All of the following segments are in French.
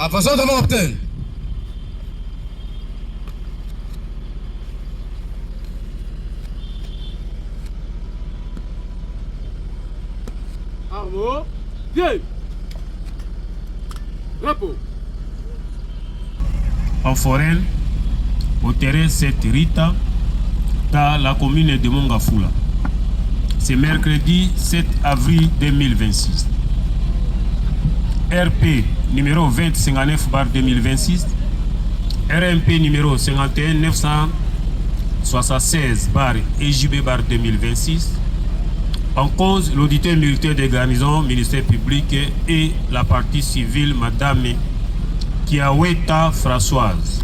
Avançons devant l'obtenir. Arnaud, viens. Drapeau. En forêt, au terrain 7 Rita, dans la commune de Mongafula. C'est mercredi 7 avril 2026. RP numéro 2059/2026, RMP numéro 51-976/EJB/2026, en cause l'auditeur militaire des garnisons, ministère public et la partie civile, Madame Kiaweta Françoise.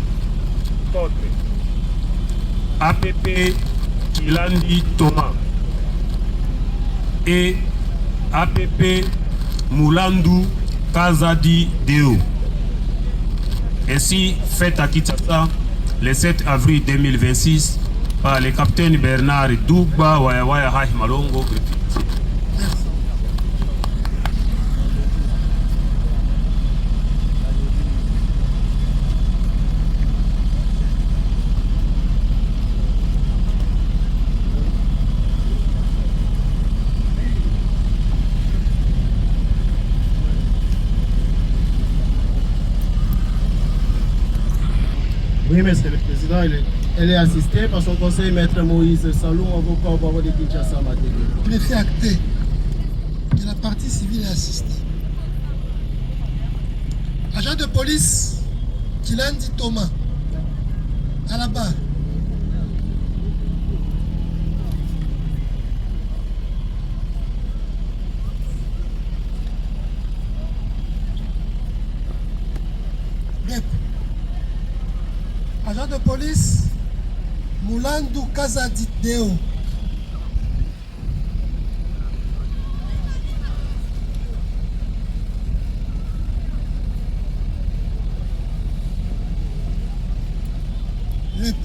APP Kilandi Thomas et APP Moulandou Kazadi Deo. Ainsi, fait à Kinshasa le 7 avril 2026 par le capitaine Bernard Douba Wayawaya Haï Malongo. Oui, Monsieur le Président, elle est assistée par son conseiller maître Moïse Salou, avocat au barreau de Kinshasa Matélé. Préfet acté que la partie civile est assistée. Agent de police, Kilandi Thomas, à la barre. Rep. Agent de police, Moulandou Kazadi Deo. Rep.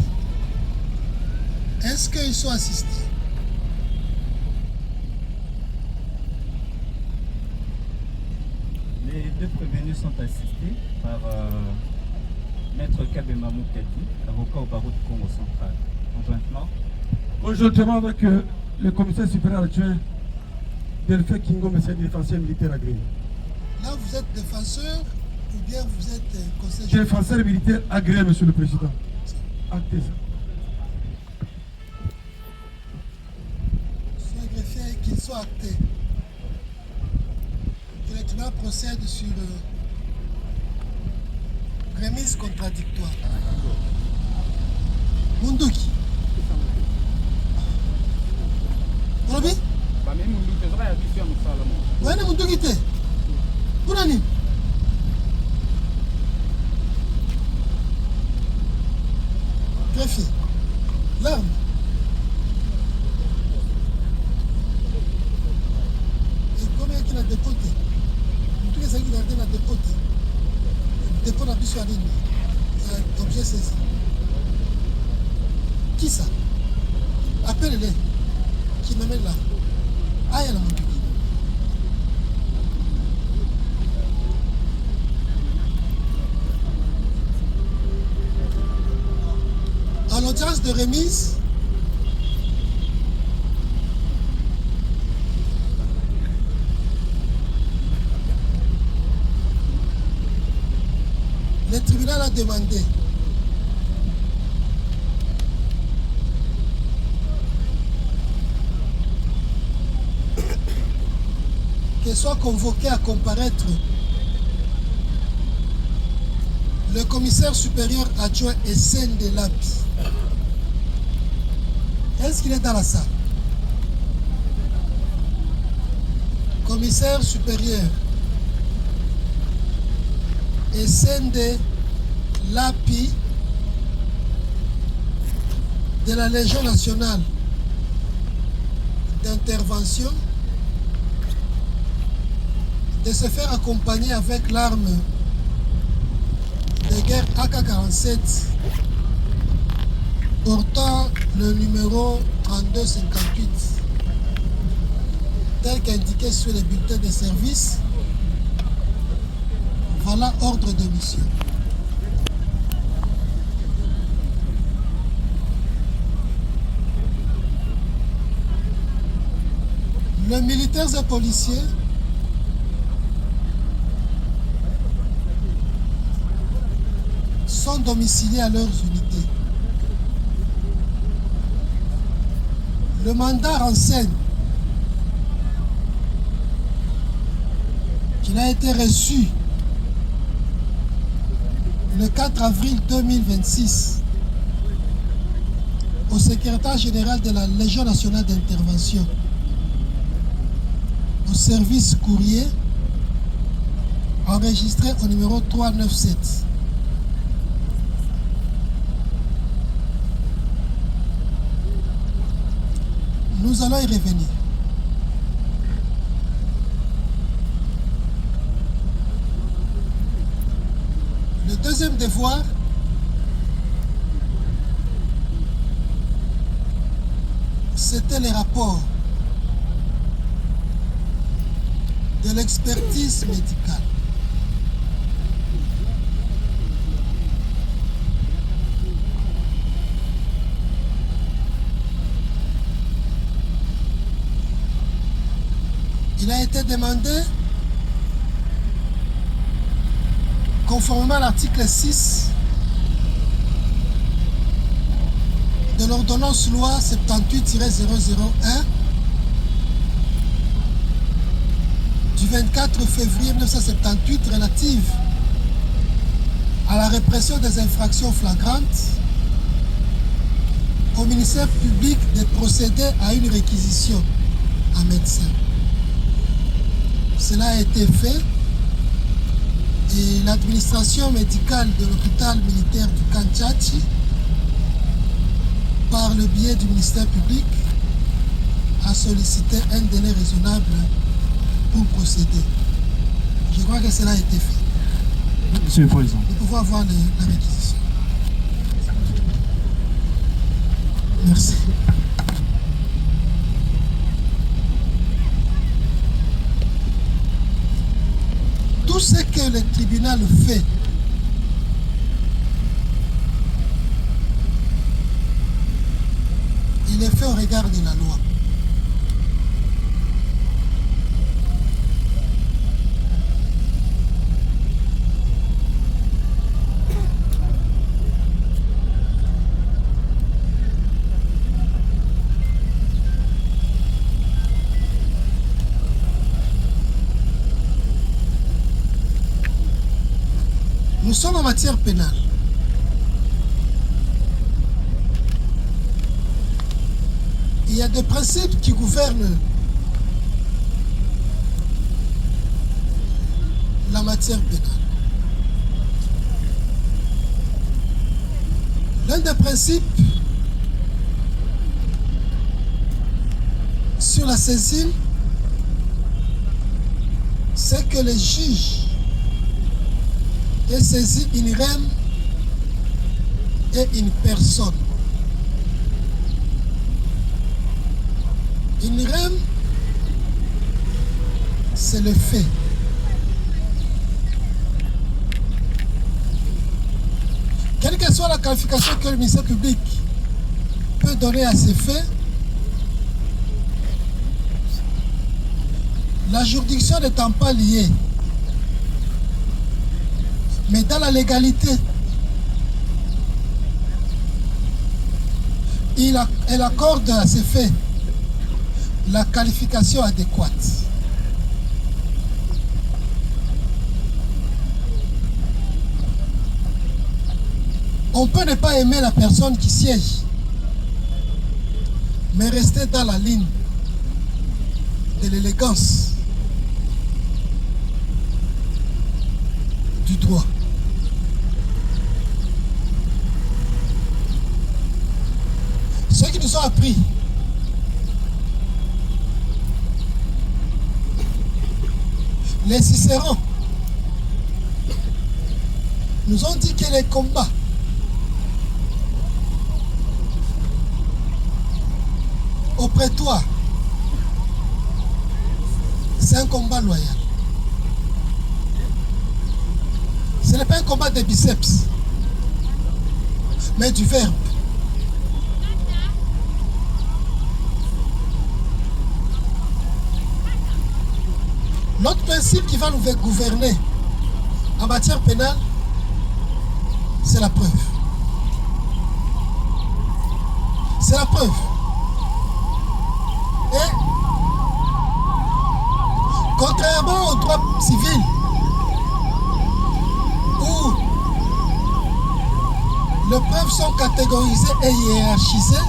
Est-ce qu'ils sont assistés? Les deux prévenus sont assistés par Maître Kabema Moukati, avocat au barreau de Congo central. Conjointement avec le commissaire supérieur adjoint Delphin Kingo, monsieur le défenseur militaire agréé. Là, vous êtes défenseur ou bien vous êtes conseiller? Défenseur militaire agréé, monsieur le président. Actez ça. Monsieur le greffier, qu'ils soient actés. Que le tribunal procède sur remise contradictoire. Munduki. Robi? Wane Munduki te? Pourani? Greffier. L'arme. Et combien qu'il a dépoté? Munduki c'est qu'il a dépoté. Dépôt la biche à ligne. Objet saisi. Qui ça? Appelle-les. Qui m'amène là. Aïe, la Munduki. En l'audience de remise, le tribunal a demandé que soit convoqué à comparaître le commissaire supérieur adjoint Essène de Lapi. Est-ce qu'il est dans la salle? Commissaire supérieur Essène de Lapi de la Légion nationale d'intervention, de se faire accompagner avec l'arme de guerre AK-47 portant le numéro 3258 tel qu'indiqué sur les bulletins de service Voilà ordre de mission. Les militaires et policiers sont domiciliés à leurs unités. Le mandat renseigne qu'il a été reçu le 4 avril 2026 au secrétaire général de la Légion nationale d'intervention, au service courrier enregistré au numéro 397. Nous allons y revenir. Le deuxième devoir, c'était les rapports de l'expertise médicale. Il a été demandé, conformément à l'article 6 de l'ordonnance loi 78-001 du 24 février 1978 relative à la répression des infractions flagrantes, au ministère public de procéder à une réquisition à médecin. Cela a été fait et l'administration médicale de l'hôpital militaire du Kanchachi, par le biais du ministère public, a sollicité un délai raisonnable pour procéder. Je crois que cela a été fait. Monsieur le Président. Nous pouvons avoir la réquisition. Merci. Tout ce que le tribunal fait il est fait au regard de la loi. Nous sommes en matière pénale. Il y a des principes qui gouvernent la matière pénale. L'un des principes sur la saisine, c'est que les juges aient saisi une rem et une personne. Une rem, c'est le fait. Quelle que soit la qualification que le ministère public peut donner à ces faits, la juridiction n'étant pas liée, mais dans la légalité, elle accorde à ces faits la qualification adéquate. On peut ne pas aimer la personne qui siège, mais rester dans la ligne de l'élégance du droit. Ceux qui nous ont appris les Cicérons nous ont dit que les combats au prétoire, c'est un combat loyal. Ce n'est pas un combat de biceps, mais du verbe. L'autre principe qui va nous gouverner en matière pénale, c'est la preuve. C'est la preuve. Et contrairement au droit civil, où les preuves sont catégorisées et hiérarchisées,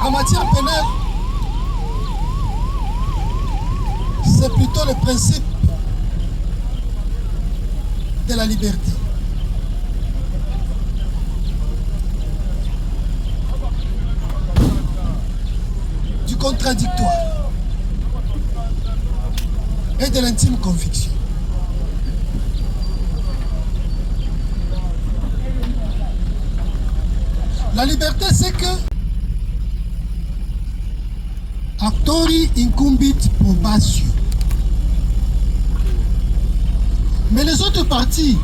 en matière pénale, c'est plutôt le principe de la liberté. Du contradictoire et de l'intime conviction. La liberté, c'est que actori incumbit probatio. Mais les autres parties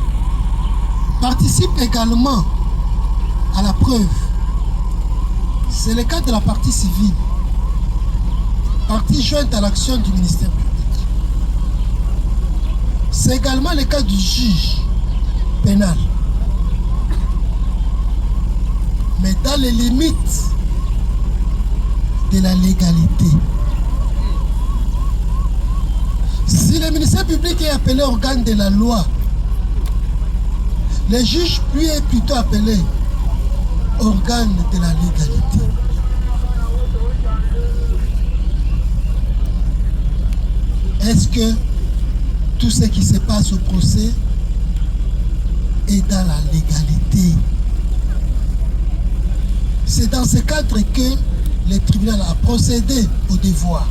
participent également à la preuve. C'est le cas de la partie civile, partie jointe à l'action du ministère public. C'est également le cas du juge pénal. Mais dans les limites de la légalité. Si le ministère public est appelé organe de la loi, le juge lui est plutôt appelé organe de la légalité. Est-ce que tout ce qui se passe au procès est dans la légalité? C'est dans ce cadre que le tribunal a procédé au devoir.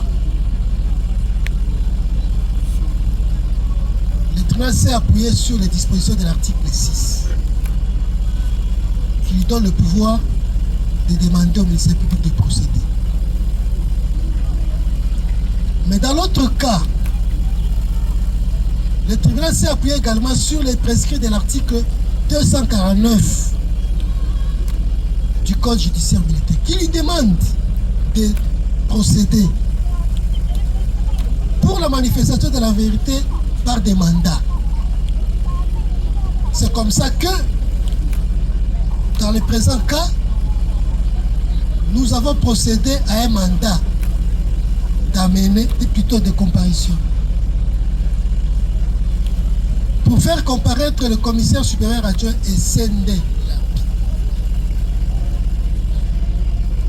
Le tribunal s'est appuyé sur les dispositions de l'article 6 qui lui donne le pouvoir de demander au ministère public de procéder. Mais dans l'autre cas, le tribunal s'est appuyé également sur les prescrits de l'article 249 du Code judiciaire militaire qui lui demande de procéder pour la manifestation de la vérité par des mandats. C'est comme ça que, dans le présent cas, nous avons procédé à un mandat d'amener, plutôt de comparution, pour faire comparaître le commissaire supérieur adjoint et Sende.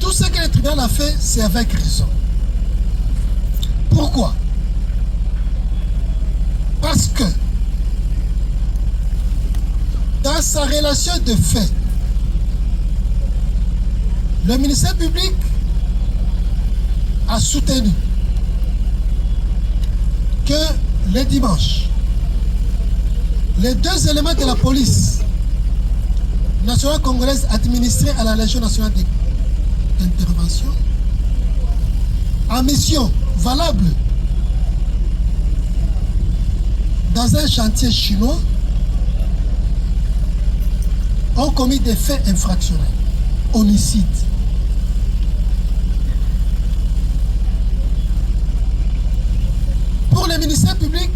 Tout ce que le tribunal a fait, c'est avec raison. Pourquoi? Parce que dans sa relation de fait, le ministère public a soutenu que le dimanche, les deux éléments de la police nationale congolaise administrés à la Légion nationale d'intervention, en mission valable dans un chantier chinois, ont commis des faits infractionnels, homicides. Pour le ministère public,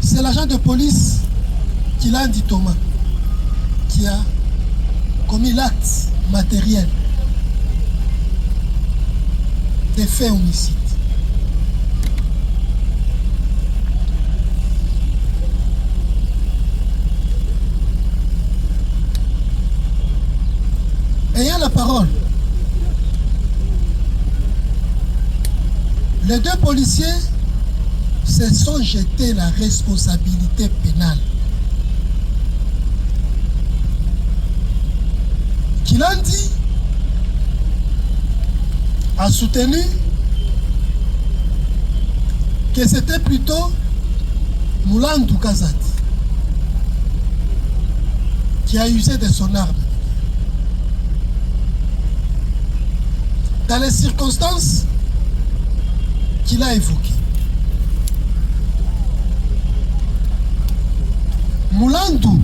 c'est l'agent de police Kilandi Thomas qui a commis l'acte matériel des faits homicides. Ayant la parole, les deux policiers se sont jetés la responsabilité pénale. Kilandi a soutenu que c'était plutôt Moulandou Kazati qui a usé de son arme. Dans les circonstances qu'il a évoquées. Moulandou,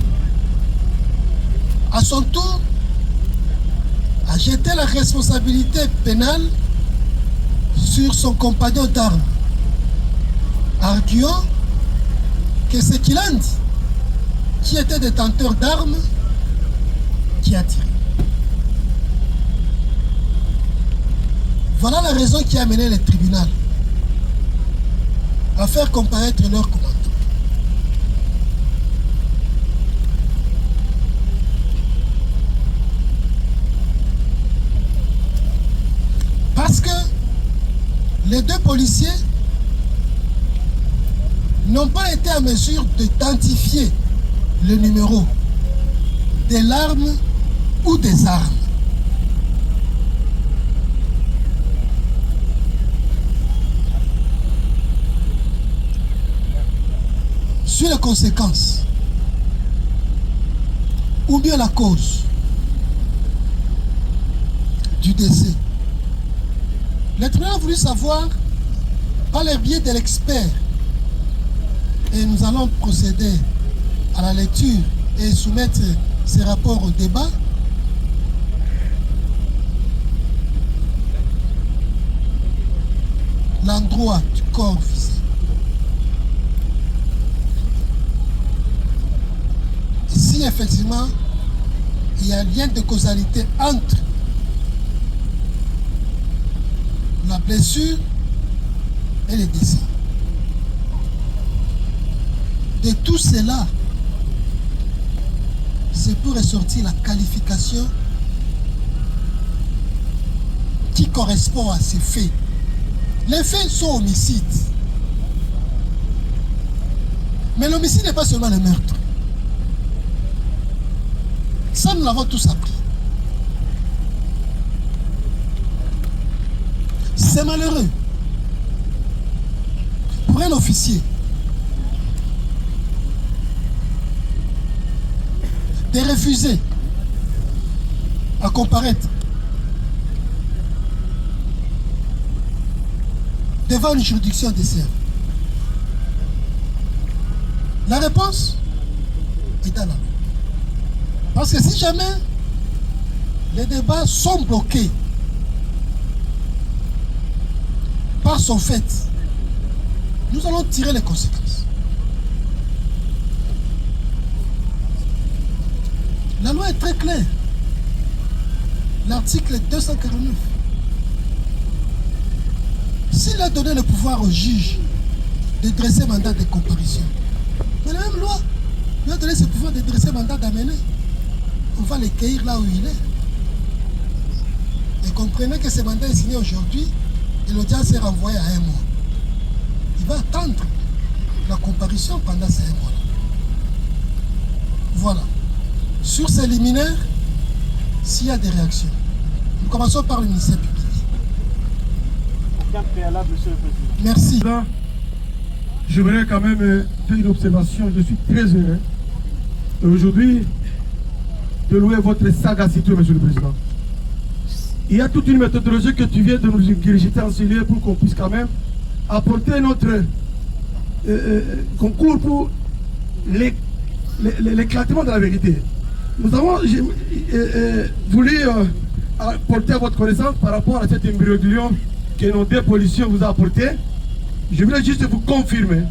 à son tour, a jeté la responsabilité pénale sur son compagnon d'armes, arguant que c'est Kilandi, qui était détenteur d'armes, qui a tiré. Voilà la raison qui a amené le tribunal à faire comparaître leur commandant. Parce que les deux policiers n'ont pas été en mesure d'identifier le numéro de l'arme ou des armes. Sur les conséquences, ou bien la cause du décès, le tribunal a voulu savoir, par le biais de l'expert, et nous allons procéder à la lecture et soumettre ces rapports au débat, l'endroit du corps visé. Et si effectivement il y a un lien de causalité entre la blessure et le décès. De tout cela, c'est pour ressortir la qualification qui correspond à ces faits. Les faits sont homicides. Mais l'homicide n'est pas seulement le meurtre. Ça, nous l'avons tous appris. C'est malheureux pour un officier de refuser à comparaître devant une juridiction des serfs. La réponse est dans la loi. Parce que si jamais les débats sont bloqués par son fait, nous allons tirer les conséquences. La loi est très claire. L'article 249. S'il a donné le pouvoir au juge de dresser mandat de comparution, mais la même loi lui a donné ce pouvoir de dresser mandat d'amener. On va les cueillir là où il est. Et comprenez que ce mandat est signé aujourd'hui et l'audience est renvoyée à un mois. Il va attendre la comparution pendant ces mois-là. Voilà. Sur ces liminaires, s'il y a des réactions, nous commençons par le ministère public. Aucun préalable, Monsieur le Président. Merci. Je voudrais quand même faire une observation. Je suis très heureux aujourd'hui de louer votre sagacité, Monsieur le Président. Il y a toute une méthodologie que tu viens de nous grigiter en ce lieu pour qu'on puisse quand même apporter notre concours pour l'éclatement de la vérité. Nous avons voulu apporter à votre connaissance par rapport à cet imbroglio que nos deux policiers vous ont apporté. Je voulais juste vous confirmer,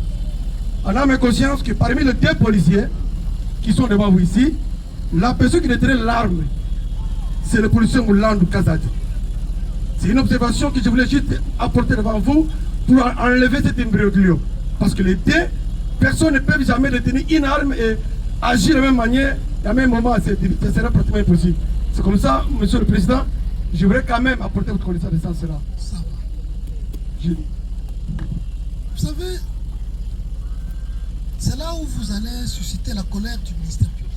en âme et conscience, que parmi les deux policiers qui sont devant vous ici, la personne qui détenait l'arme, c'est le policier Moulandou Kazadi. C'est une observation que je voulais juste apporter devant vous pour enlever cet imbroglio. Parce que les deux personnes ne peuvent jamais détenir une arme et agir de la même manière, à un même moment, ce serait pratiquement impossible. C'est comme ça, Monsieur le Président, je voudrais quand même apporter votre connaissance de cela. Ça va. Vous savez, c'est là où vous allez susciter la colère du ministère public.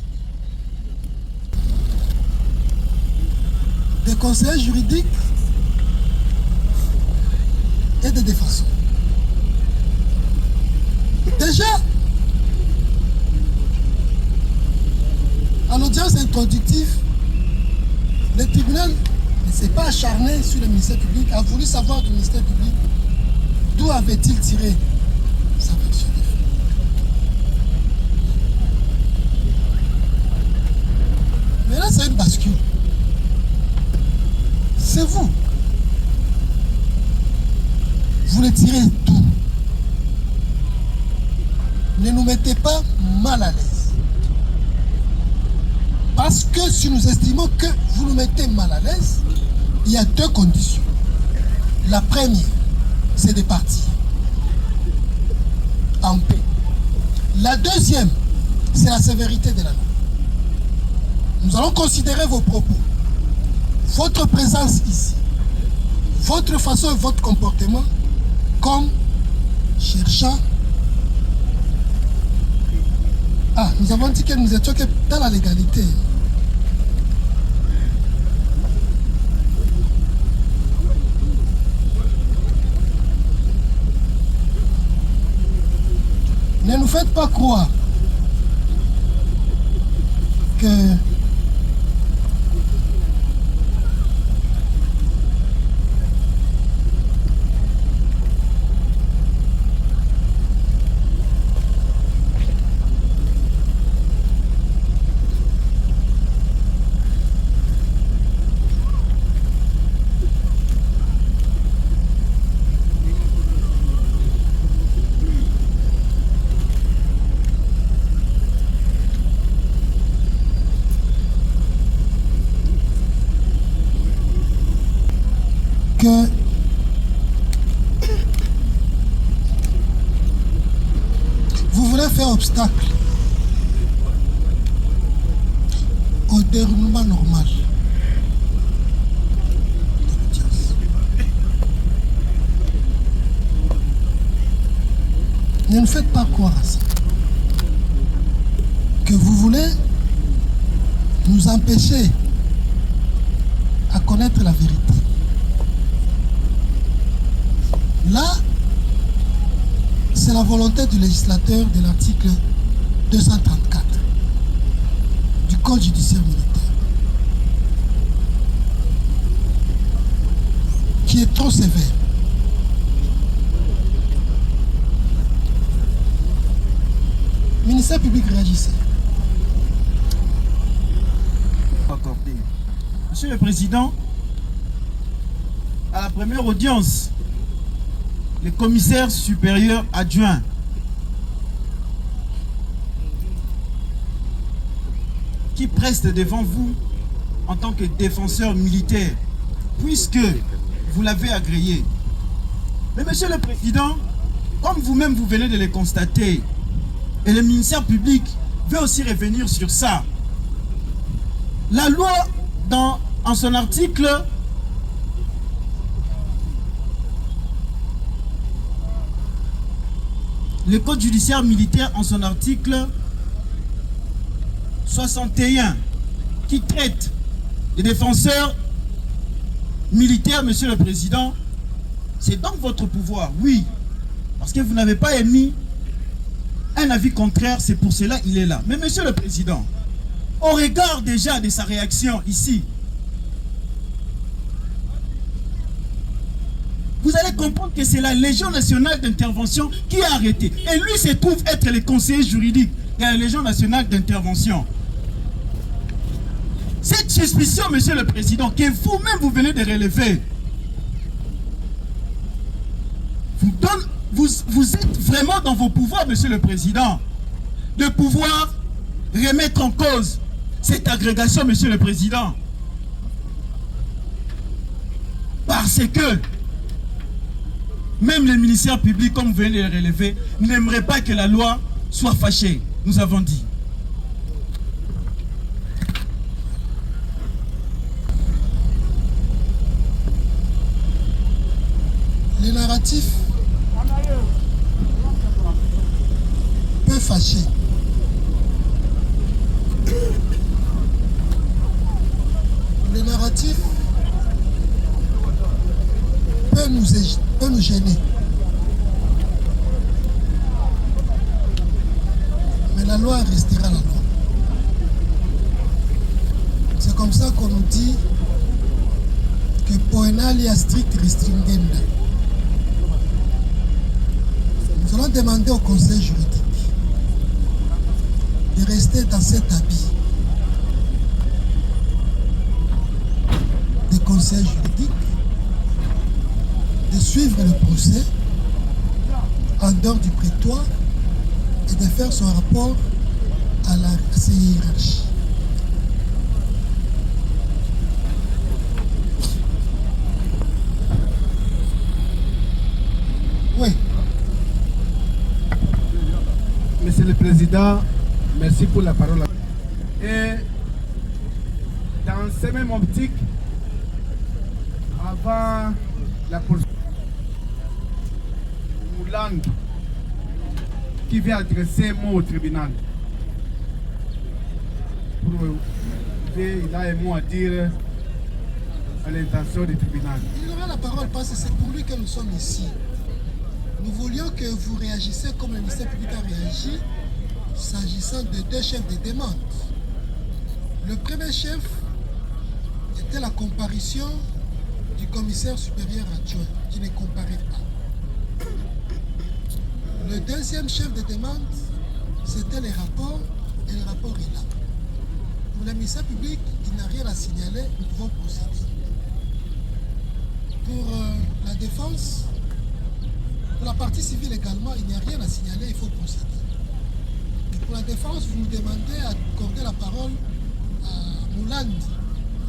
Des conseillers juridiques et des défenseurs. Déjà, à l'audience introductive, le tribunal ne s'est pas acharné sur le ministère public, a voulu savoir du ministère public d'où avait-il tiré sa version des faits. Mais là, c'est une bascule. C'est vous. Vous les tirez tout. Ne nous mettez pas mal à l'aise. Parce que si nous estimons que vous nous mettez mal à l'aise, il y a deux conditions. La première, c'est de partir en paix. La deuxième, c'est la sévérité de la loi. Nous allons considérer vos propos, votre présence ici, votre façon et votre comportement comme cherchant. Ah, nous avons dit que nous étions que dans la légalité. Ne nous faites pas croire que vous voulez faire obstacle au déroulement normal de l'audience. Ne nous faites pas croire à ça. Que vous voulez nous empêcher à connaître la vérité. Là, c'est la volonté du législateur de l'article 234 du Code judiciaire militaire qui est trop sévère. Le ministère public réagissait. Accordé. Monsieur le Président, à la première audience, le commissaire supérieur adjoint qui preste devant vous en tant que défenseur militaire, puisque vous l'avez agréé. Mais Monsieur le Président, comme vous-même vous venez de le constater, et le ministère public veut aussi revenir sur ça, la loi, en son article le Code judiciaire militaire, en son article 61, qui traite des défenseurs militaires, Monsieur le Président, c'est donc votre pouvoir, oui, parce que vous n'avez pas émis un avis contraire, c'est pour cela qu'il est là. Mais Monsieur le Président, au regard déjà de sa réaction ici, vous allez comprendre que c'est la Légion nationale d'intervention qui a arrêté. Et lui se trouve être le conseiller juridique de la Légion nationale d'intervention. Cette suspicion, Monsieur le Président, que vous-même vous venez de relever, vous êtes vraiment dans vos pouvoirs, Monsieur le Président, de pouvoir remettre en cause cette agrégation, Monsieur le Président. Parce que même les ministères publics, comme vous venez de le relever, n'aimeraient pas que la loi soit fâchée. Nous avons dit. Le narratif peut fâcher. Le narratif peut nous gêner. Mais la loi restera la loi. C'est comme ça qu'on nous dit que poenalia strict restringenda. Nous allons demander au conseil juridique de rester dans cet habit des conseils juridiques, de suivre le procès en dehors du prétoire et de faire son rapport à ses hiérarchies. Oui. Monsieur le Président, merci pour la parole. Et dans cette même optique, avant la poursuite, Mouland qui vient adresser un mot au tribunal. Il a un mot à dire à l'intention du tribunal. Il aura la parole parce que c'est pour lui que nous sommes ici. Nous voulions que vous réagissiez comme le ministère public a réagi s'agissant de deux chefs de demande. Le premier chef était la comparution du commissaire supérieur adjoint qui ne comparait pas. Le deuxième chef de demande, c'était les rapports et le rapport est là. Pour le ministère public, il n'a rien à signaler, nous pouvons procéder. Pour la défense, pour la partie civile également, il n'y a rien à signaler, il faut procéder. Et pour la défense, vous nous demandez d'accorder la parole à Mouland.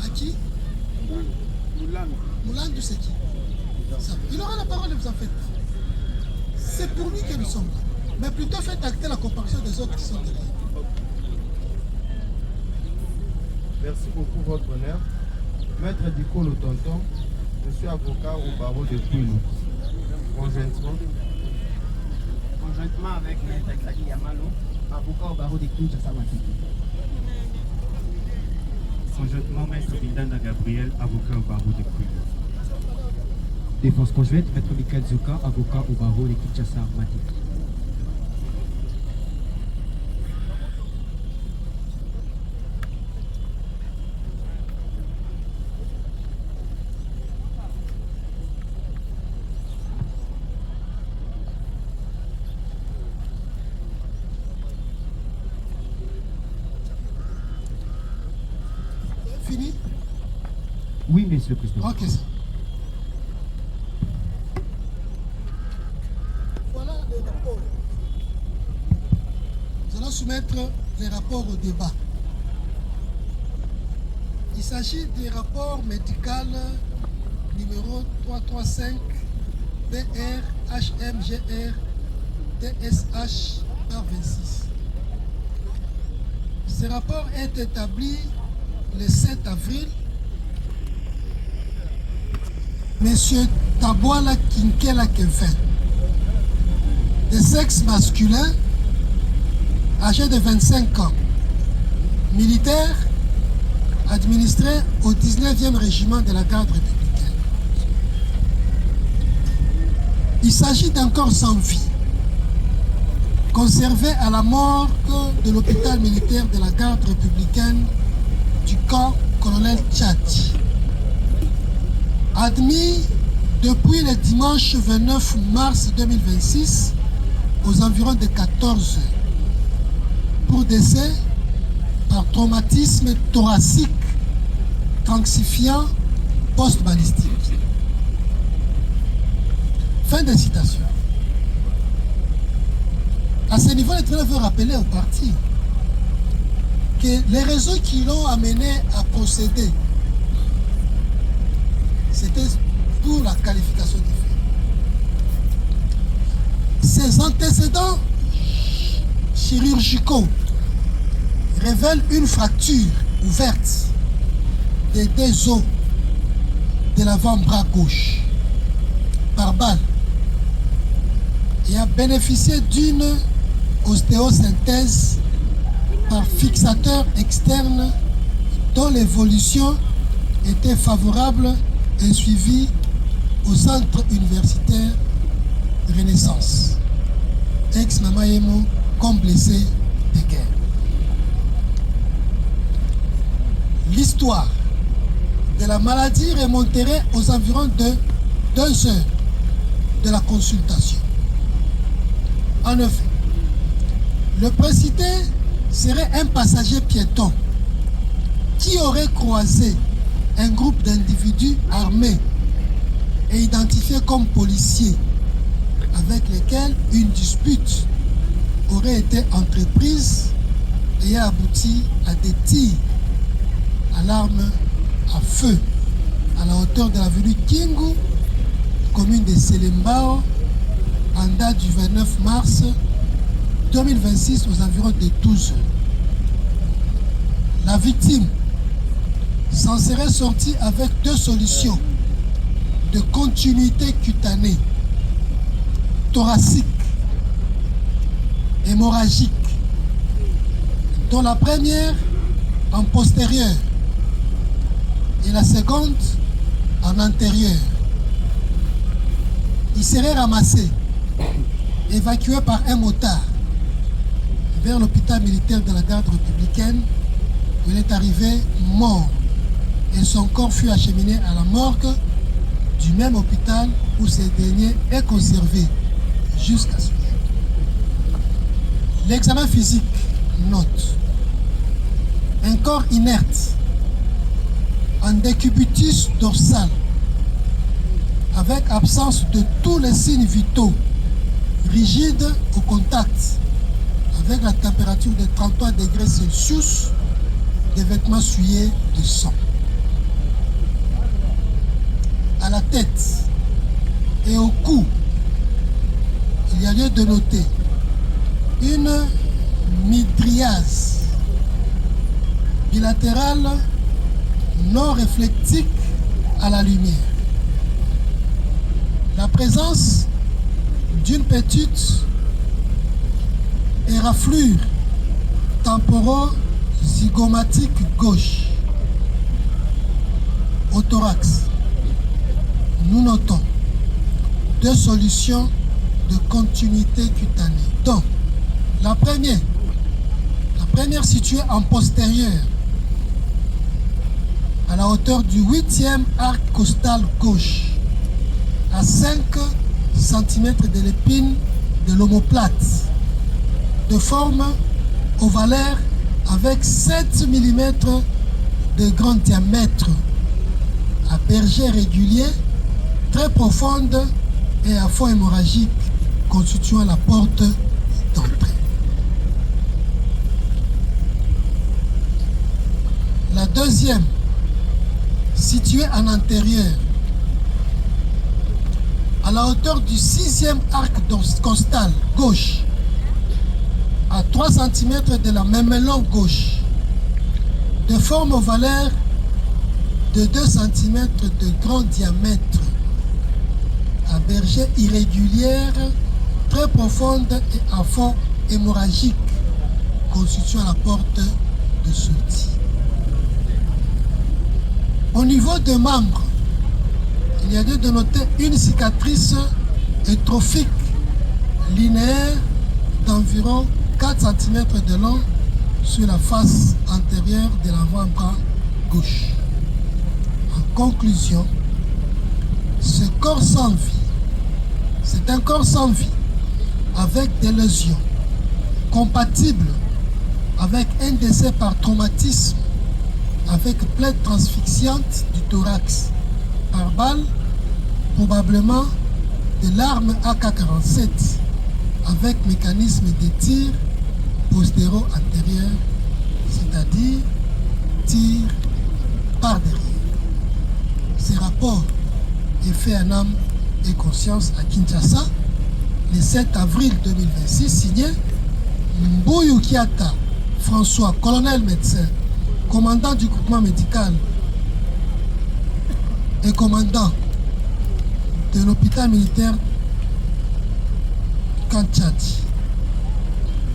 À qui? Mouland. Mouland, c'est qui? Ça. Il aura la parole, vous en faites pas. C'est pour lui que nous sommes là. Mais plutôt faites acter la comparution des autres qui sont derrière. Merci beaucoup, votre honneur. Maître Dikolo Tonton, je suis avocat au barreau de Kwilu. Conjointement avec Maître Xaki Yamalo, avocat au barreau de Kinshasa Matiki. Conjointement, Maître Bindana Gabriel, avocat au barreau de Kwilu. Défense conjointe, Maître Michael Zuka, avocat au barreau de Kinshasa Matiki. Fini? Oui, Monsieur le Président. Ok. Voilà les rapports. Nous allons soumettre les rapports au débat. Il s'agit du rapport médical numéro 335 BR HMGR TSH par 26. Ce rapport est établi le 7 avril. Monsieur Tabouala Kinkela Kevin, de sexe masculin, âgé de 25 ans, militaire, administré au 19e régiment de la garde républicaine. Il s'agit d'un corps sans vie, conservé à la morgue de l'hôpital militaire de la garde républicaine du camp colonel Tchati. Admis depuis le dimanche 29 mars 2026 aux environs de 14 heures pour décès par traumatisme thoracique transifiant post-balistique. Fin de citation. À ce niveau, le tribunal veut rappeler au parti que les raisons qui l'ont amené à procéder, c'était pour la qualification des faits. Ces antécédents chirurgicaux révèlent une fracture ouverte des deux os de l'avant-bras gauche par balle et a bénéficié d'une ostéosynthèse par fixateur externe dont l'évolution était favorable et suivie au centre universitaire Renaissance, ex-Mamayemo, comme blessé de guerre. L'histoire de la maladie remonterait aux environs de 2 heures de la consultation. En effet, le précédé serait un passager piéton qui aurait croisé un groupe d'individus armés et identifiés comme policiers avec lesquels une dispute aurait été entreprise et a abouti à des tirs à l'arme à feu à la hauteur de l'avenue Kingu, commune de Selembao, en date du 29 mars 2026 aux environs de 12 heures. La victime s'en serait sortie avec deux solutions de continuité cutanée, thoracique, hémorragique, dont la première en postérieur et la seconde en antérieur. Il serait ramassé, évacué par un motard vers l'hôpital militaire de la garde républicaine où il est arrivé mort et son corps fut acheminé à la morgue du même hôpital où ce dernier est conservé jusqu'à ce jour. L'examen physique note un corps inerte en décubitus dorsal avec absence de tous les signes vitaux, rigide au contact, avec la température de 33 degrés Celsius, des vêtements souillés de sang. À la tête et au cou, il y a lieu de noter une mydriase bilatérale non réflectique à la lumière. La présence d'une petite éraflure temporo-zygomatique gauche au thorax. Nous notons deux solutions de continuité cutanée. Donc, la première située en postérieur, à la hauteur du 8e arc costal gauche, à 5 cm de l'épine de l'omoplate, de forme ovalaire avec 7 mm de grand diamètre, à berger régulier, très profonde et à fond hémorragique, constituant la porte d'entrée. La deuxième, située en antérieur, à la hauteur du 6e arc costal gauche, à 3 cm de la mamelon gauche, de forme ovalaire de 2 cm de grand diamètre, à berger irrégulière, très profonde et à fond hémorragique, constituant la porte de sortie. Au niveau des membres, il y a lieu de noter une cicatrice étrophique linéaire d'environ 4 cm de long sur la face antérieure de l'avant-bras gauche. En conclusion, ce corps sans vie, c'est un corps sans vie avec des lésions compatibles avec un décès par traumatisme, avec plaie transfixiante du thorax par balle, probablement de l'arme AK-47 avec mécanisme de tir postéro-antérieur, c'est-à-dire tir par derrière. Ce rapport est fait en âme et conscience à Kinshasa le 7 avril 2026, signé Mbuyu Kiata François, colonel médecin, commandant du groupement médical et commandant de l'hôpital militaire Kanchati.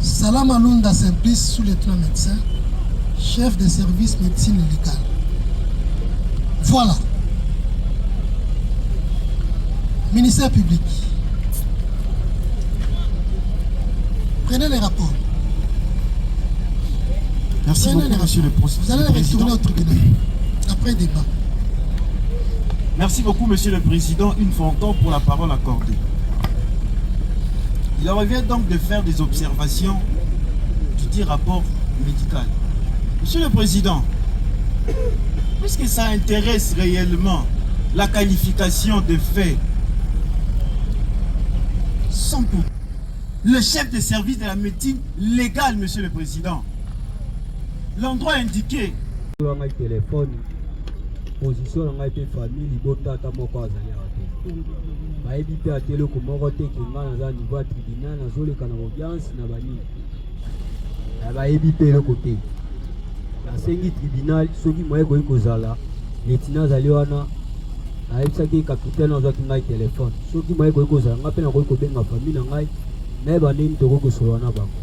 Salam Alunda Simplice, sous-lieutenant médecin, chef de service médecine légale. Voilà. Ministère public. Prenez les rapports. Merci beaucoup, monsieur le président. Vous allez retourner au tribunal après débat. Merci beaucoup, monsieur le président, une fois encore pour la parole accordée. Il revient donc de faire des observations du dit rapport médical. Monsieur le président, puisque ça intéresse réellement la qualification de fait, sans doute, le chef de service de la médecine légale, Monsieur le Président, l'endroit indiqué. Téléphone, position dans la famille, il faut tata moko azali até. Ba ebité à télé ko moko te ki ngana za niveau tribunal na zole kana audience na bani. Ba ebité le côté. La sengi tribunal soki moye ko ikozala, lieutenant azali wana. Aibisaki capitaine azaki ngai téléphone. Soki moye ko ikozala nga pe na ko benga famille na ngai, mais ba nini to ko solo na bango.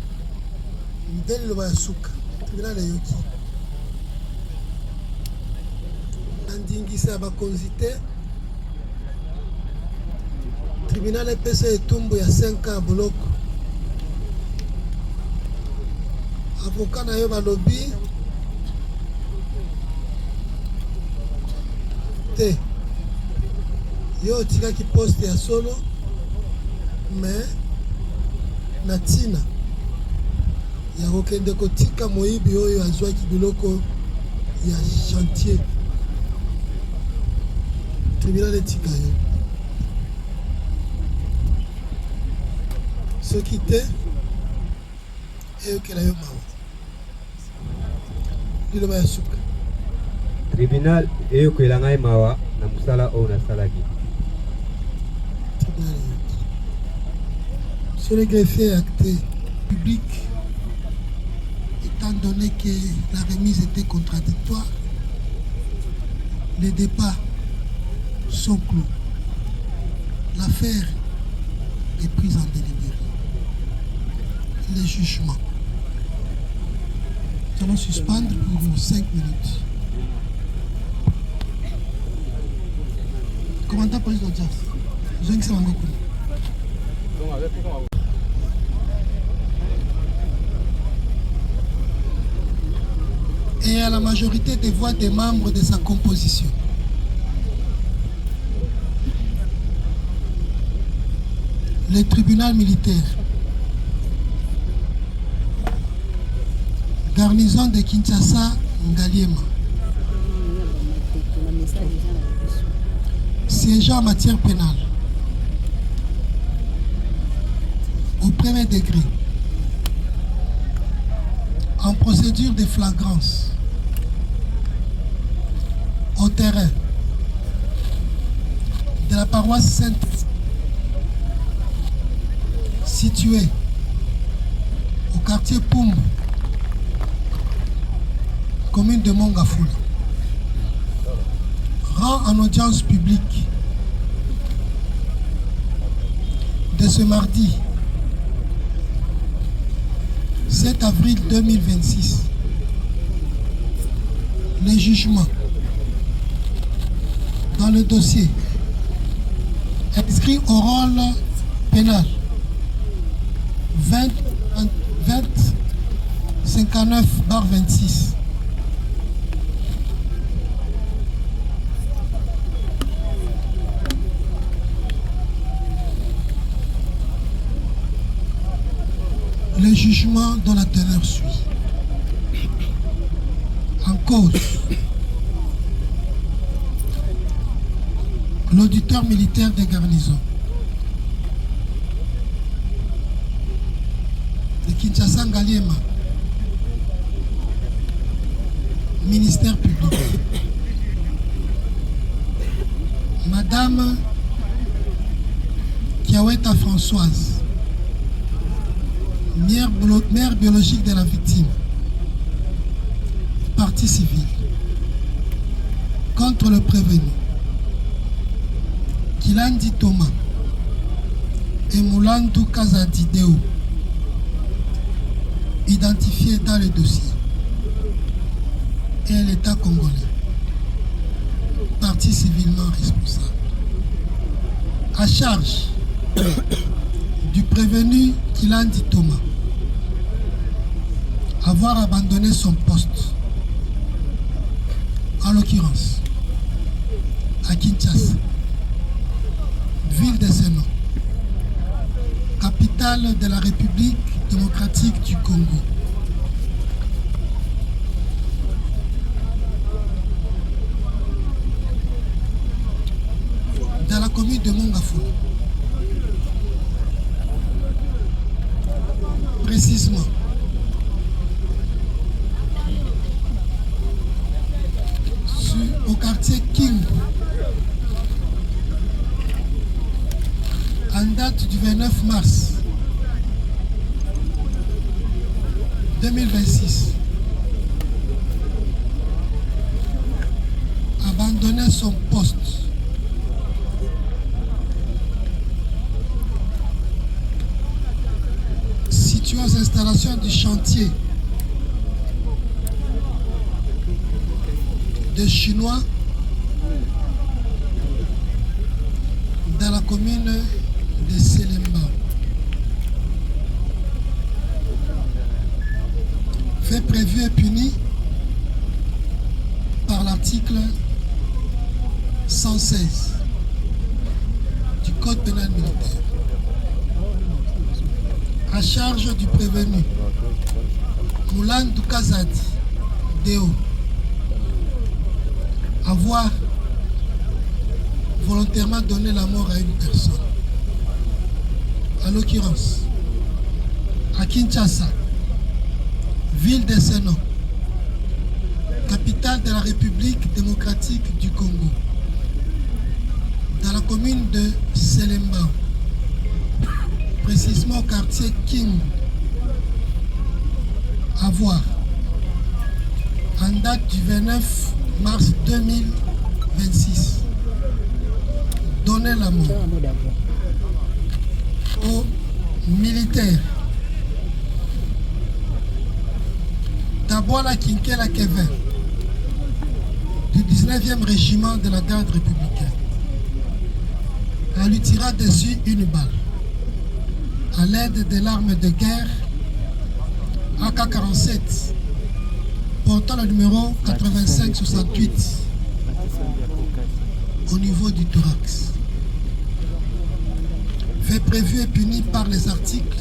Ndeli lo ba suka. Tribunal yoki. Andingisa bakonzi te. Tribunal epesa etumbu ya 5 ans boloko. Avocat na yo balobi te. Yo otikaki poste ya solo, mais na ntina ya kokende kotika moyibi oyo azwaki biloko ya chantier. Tribunal etika yo. Soki te eyokela yo mawa. Liloba ya suka. Tribunal eyokela ngai mawa na musala oyo nasalaki. Tribunal eyoki. Sur le greffier acté public, étant donné que la remise était contradictoire, les débats sont clos. L'affaire est prise en délibéré. Les jugements. Nous allons suspendre pour 5 minutes. Commandant police d'audience. Et à la majorité des voix des membres de sa composition. Le tribunal militaire, garnison de Kinshasa, Ngaliema, siégeant en matière pénale, au premier degré, en procédure de flagrance, au terrain de la paroisse Sainte, située au quartier Poum, commune de Mongafoula, rend en audience publique de ce mardi 7 avril 2026 les jugements dans le dossier inscrit au rôle pénal 20-59/26 le jugement dont la teneur suit. En cause, l'auditeur militaire des garnisons de Kinshasa Ngaliema, ministère public, Madame Kiaweta Françoise, mère biologique de la victime, partie civile, contre le prévenu, Kilandi Thomas et Moulandou Kazadideo, identifiés dans le dossier, et l'État congolais, partie civilement responsable. À charge du prévenu Kilandi Thomas, avoir abandonné son poste, en l'occurrence à Kinshasa, ville de ce nom, capitale de la République démocratique du Congo. commune de Mongafou. Précisément, au quartier King, en date du 29 mars 2026, abandonné son poste. Situé aux installations du chantier des Chinois dans la commune de Selemba. Fait prévu et puni par l'article 116 du Code pénal militaire. À charge du prévenu Moulan Doukazadi Deo, avoir volontairement donné la mort à une personne. En l'occurrence, à Kinshasa, ville de Seno, capitale de la République démocratique du Congo, dans la commune de Selemba, précisément au quartier King, avoir, en date du 29 mars 2026, donné la mort aux militaires Tabouala Kinkela Kevin du 19e régiment de la garde républicaine. Elle lui tira dessus une balle à l'aide de l'arme de guerre AK-47 portant le numéro 8568 au niveau du thorax. Fait prévu et puni par les articles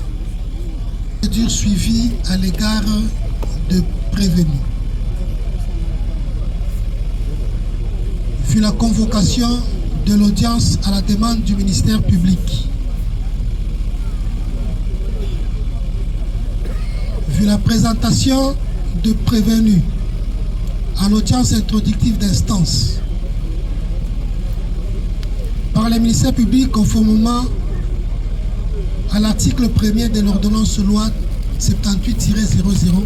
dur suivi à l'égard de prévenus. Fut la convocation de l'audience à la demande du ministère public. Vu la présentation de prévenus à l'audience introductive d'instance par le ministère public conformément à l'article 1er de l'ordonnance loi 78-001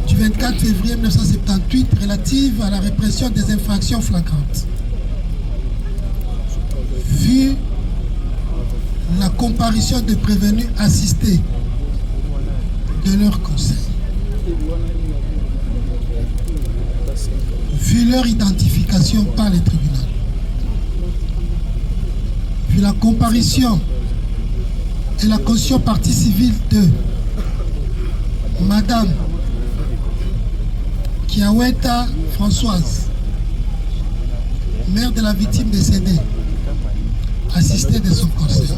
du 24 février 1978 relative à la répression des infractions flagrantes. Vu la comparution de prévenus assistés de leur conseil, vu leur identification par les tribunaux, vu la comparution et la caution partie civile de Madame Kiaweta Françoise, mère de la victime décédée, assistée de son conseil,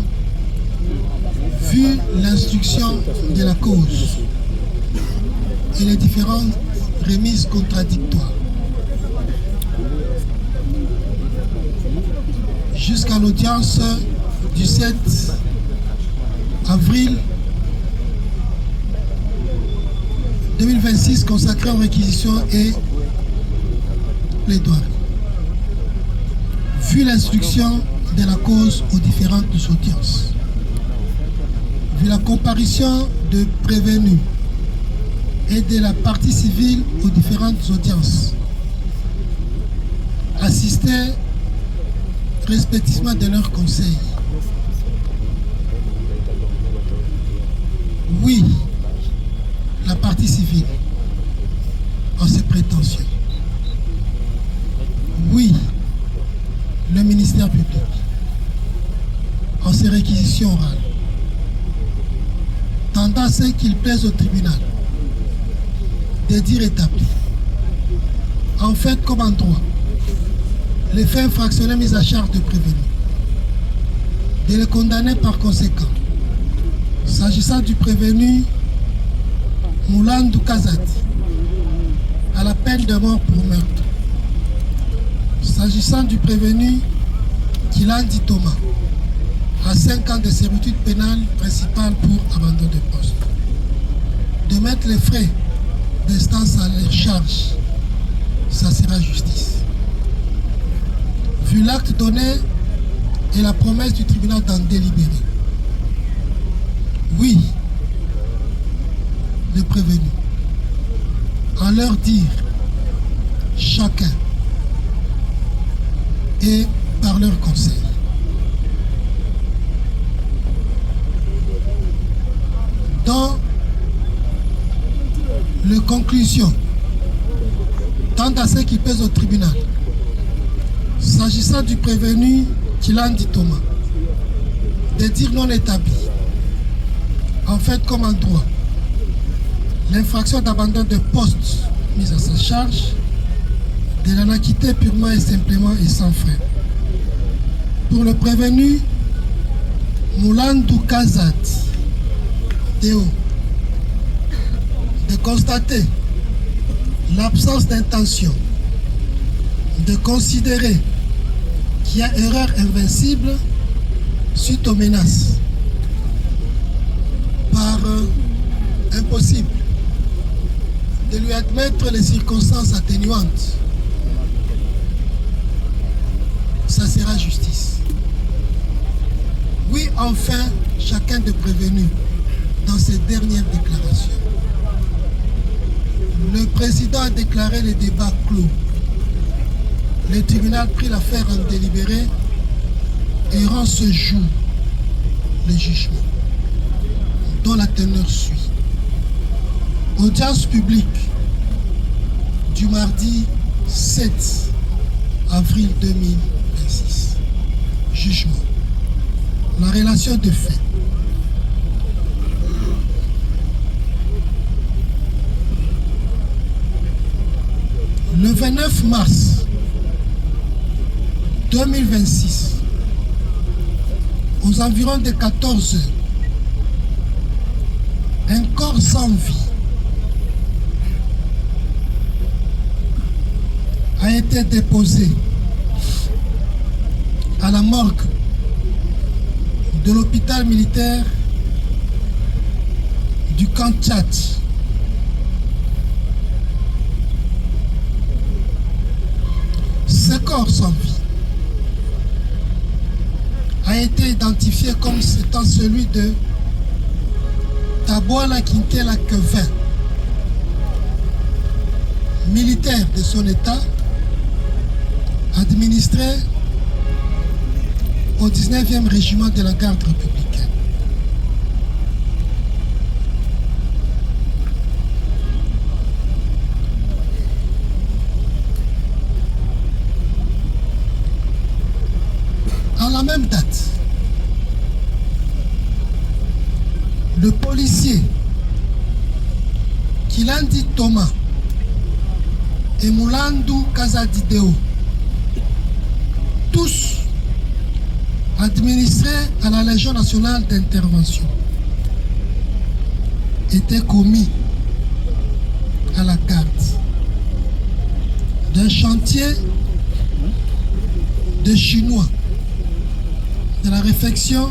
vu l'instruction de la cause et les différentes remises contradictoires, jusqu'à l'audience du 7 avril 2026 consacrée aux réquisitions et plaidoiries. Vu l'instruction de la cause aux différentes audiences, vu la comparution de prévenus et de la partie civile aux différentes audiences, assistés respectivement de leurs conseils. Oui, la partie civile en ses prétentions. Oui, le ministère public en ses réquisitions orales, tendant à ce qu'il plaise au tribunal de dire établi, en fait comme en droit, les faits infractionnels mis à charge de prévenus, de les condamner par conséquent. S'agissant du prévenu Moulan Doukazadi, à la peine de mort pour meurtre. S'agissant du prévenu Kilandi Thomas à 5 ans de servitude pénale principale pour abandon de poste. De mettre les frais d'instance à leur charge, ça sera justice. Vu l'acte donné et la promesse du tribunal d'en délibérer. Oui, les prévenus, en leur dire chacun et par leur conseil. Dans les conclusions, tant à ce qui pèse au tribunal, s'agissant du prévenu Kilandi Thomas, des dires non établis, en fait comme en droit, l'infraction d'abandon de poste mise à sa charge, de l'en acquitter purement et simplement et sans frais. Pour le prévenu Moulandou Kazat Théo, de constater l'absence d'intention, de considérer qu'il y a erreur invincible suite aux menaces, par impossible de lui admettre les circonstances atténuantes, ça sera justice. Oui, enfin, chacun de prévenu dans ses dernières déclarations. Le président a déclaré les débats clos. Le tribunal prit l'affaire en délibéré et rend ce jour le jugement, dont la teneur suit. Audience publique du mardi 7 avril 2026. Jugement. La relation de fait. Le 29 mars 2026, aux environs de 14 heures, un corps sans vie a été déposé à la morgue de l'hôpital militaire du camp Tchad. Ce corps sans vie a été identifié comme étant celui de Taboala Kinkela Kevin, militaire de son état, administré au 19e régiment de la garde républicaine. À la même date, le policier Kilandi Thomas et Moulandou Kazadideo, tous administrés à la Légion nationale d'intervention, étaient commis à la carte d'un chantier de Chinois de la réfection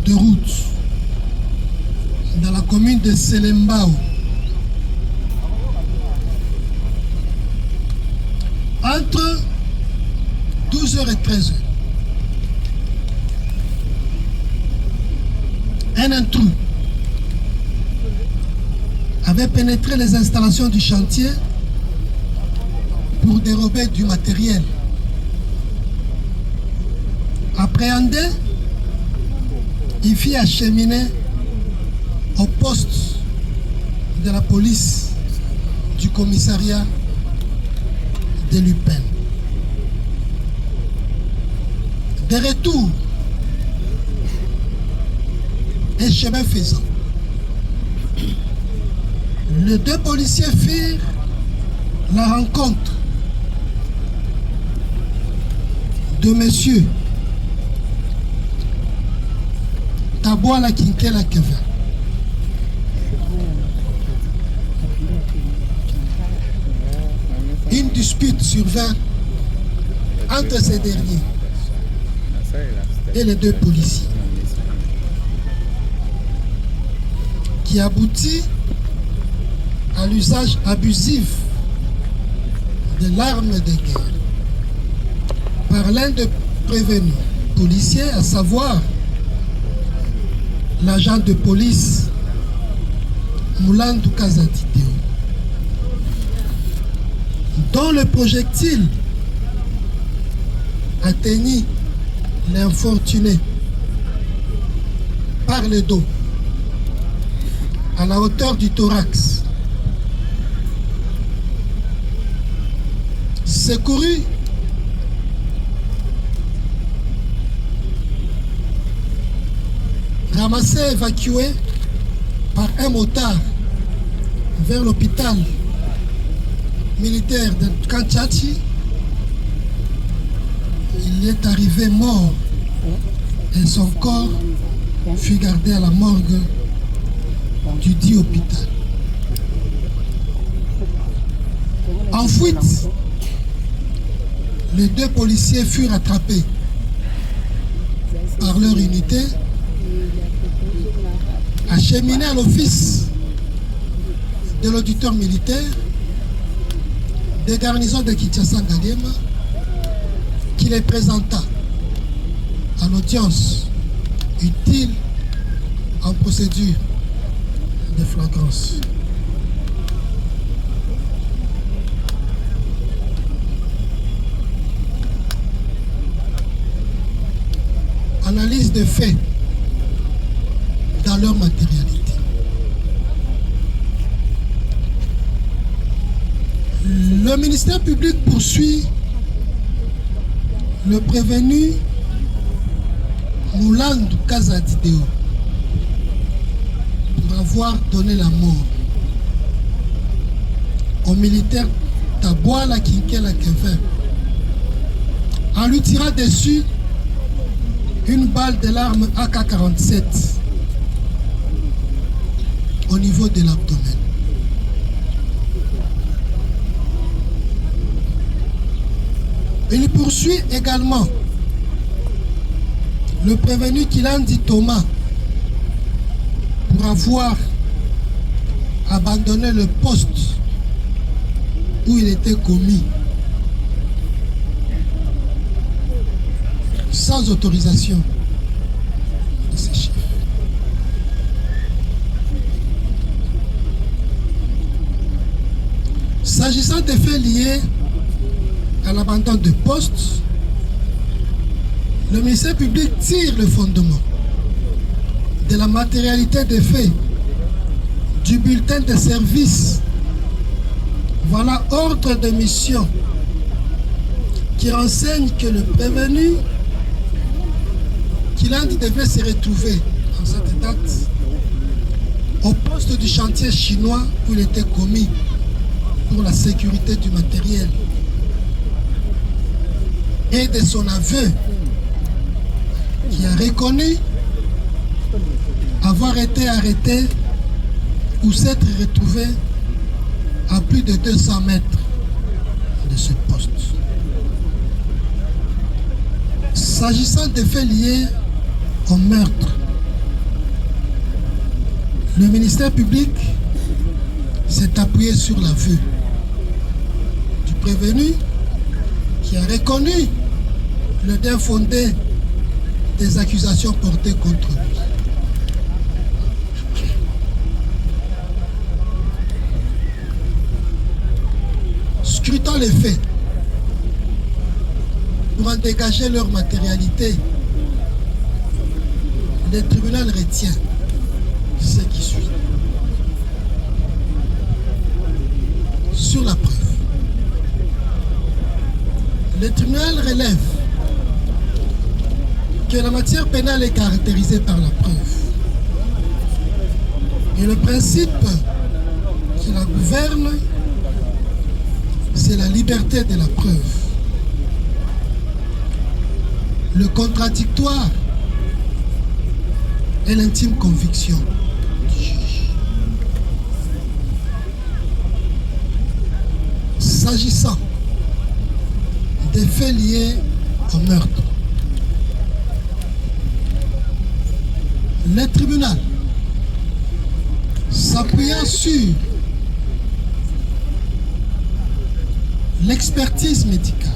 de route dans la commune de Selembao. Entre 12h et 13h, un intrus avait pénétré les installations du chantier pour dérober du matériel. Appréhendé, il fit acheminer au poste de la police du commissariat de Lupin. De retour et chemin faisant, les deux policiers firent la rencontre de monsieur Taboala Kinkela Kevin, une dispute survint entre ces derniers et les 2 policiers, qui aboutit à l'usage abusif de l'arme de guerre par l'un des prévenus policiers, à savoir l'agent de police Moulandou Kazatideo, dont le projectile atteignit l'infortuné par le dos à la hauteur du thorax. Secouru ramassé, évacué par un motard vers l'hôpital militaire de Kanchachi, il est arrivé mort et son corps fut gardé à la morgue du dit hôpital. En fuite, les 2 policiers furent attrapés par leur unité, acheminés à l'office de l'auditeur militaire des garnisons de Kinshasa-Ngaliema, qui les présenta à l'audience utile en procédure de flagrance. Analyse des faits dans leur matérialité. Le ministère public poursuit le prévenu Moulandou Kazatideo pour avoir donné la mort au militaire Tabouala Kinkela Kevin en lui tirant dessus une balle de l'arme AK-47 au niveau de l'abdomen. Il poursuit également le prévenu Kilandi Thomas pour avoir abandonné le poste où il était commis sans autorisation de ses chefs. S'agissant des faits liés à l'abandon de poste, le ministère public tire le fondement de la matérialité des faits du bulletin de service. Voilà ordre de mission qui renseigne que le prévenu Kilandi devait se retrouver en cette date au poste du chantier chinois où il était commis pour la sécurité du matériel, et de son aveu qui a reconnu avoir été arrêté ou s'être retrouvé à plus de 200 mètres de ce poste. S'agissant des faits liés au meurtre, le ministère public s'est appuyé sur l'aveu du prévenu qui a reconnu le bien fondé des accusations portées contre lui. Scrutant les faits pour en dégager leur matérialité, le tribunal retient ce qui suit. Sur la preuve, le tribunal relève que la matière pénale est caractérisée par la preuve. Et le principe qui la gouverne, c'est la liberté de la preuve. Le contradictoire et l'intime conviction du juge. S'agissant des faits liés au meurtre, Le tribunal, s'appuyant sur l'expertise médicale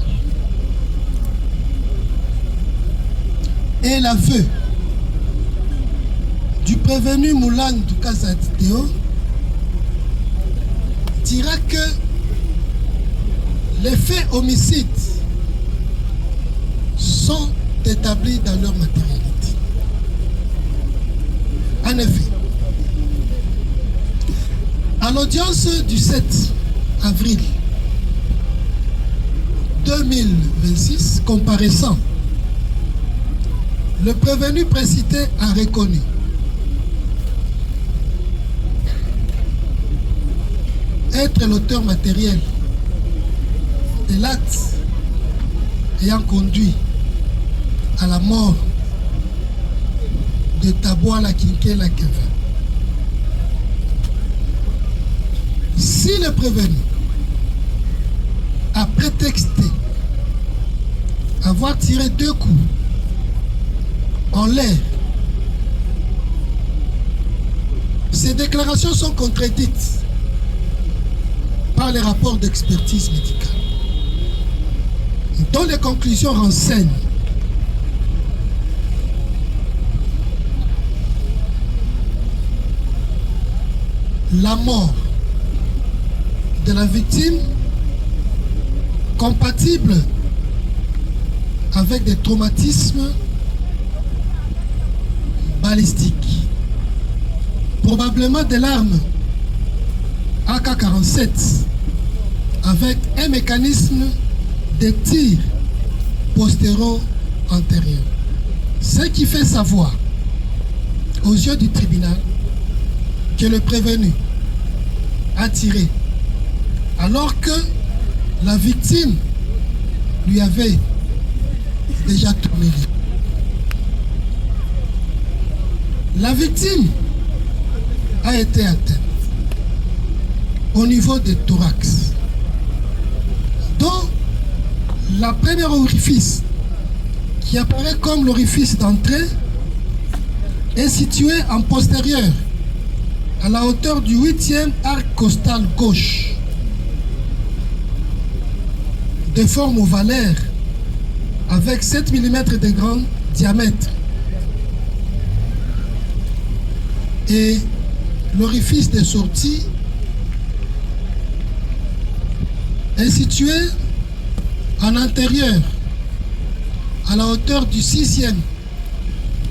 et l'aveu du prévenu Moulang Dukaza Théo, dira que les faits homicides sont établis dans leur matérialité. En effet, à l'audience du 7 avril 2026, comparaissant, le prévenu précité a reconnu être l'auteur matériel de l'acte ayant conduit à la mort de Taboala Kinkela Kevin. Si le prévenu a prétexté avoir tiré 2 coups en l'air, ces déclarations sont contredites par les rapports d'expertise médicale, dont les conclusions renseignent la mort de la victime compatible avec des traumatismes balistiques, probablement des armes AK-47 avec un mécanisme de tir postéro-antérieur. Ce qui fait savoir aux yeux du tribunal que le prévenu a tiré alors que la victime lui avait déjà tourné les dos. La victime a été atteinte au niveau du thorax, dont la première orifice qui apparaît comme l'orifice d'entrée est située en postérieur à la hauteur du 8e arc costal gauche, de forme ovalaire avec 7 mm de grand diamètre, et l'orifice de sortie est situé en intérieur à la hauteur du 6e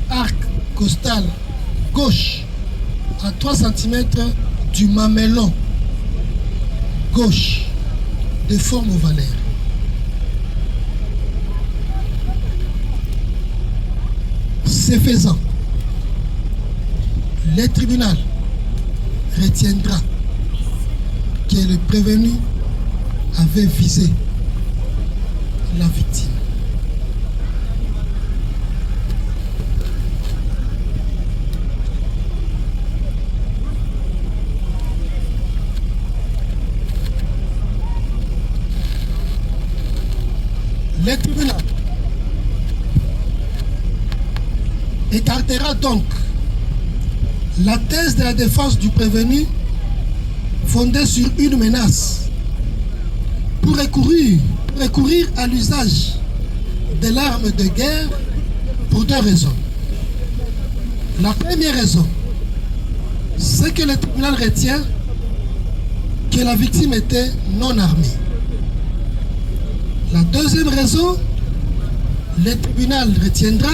arc costal gauche à 3 cm du mamelon gauche de forme ovalaire. Ce faisant, le tribunal retiendra que le prévenu avait visé la victime. Le tribunal écartera donc la thèse de la défense du prévenu fondée sur une menace pour recourir à l'usage de l'arme de guerre pour 2 raisons. La première raison, c'est que le tribunal retient que la victime était non armée. La deuxième raison, le tribunal retiendra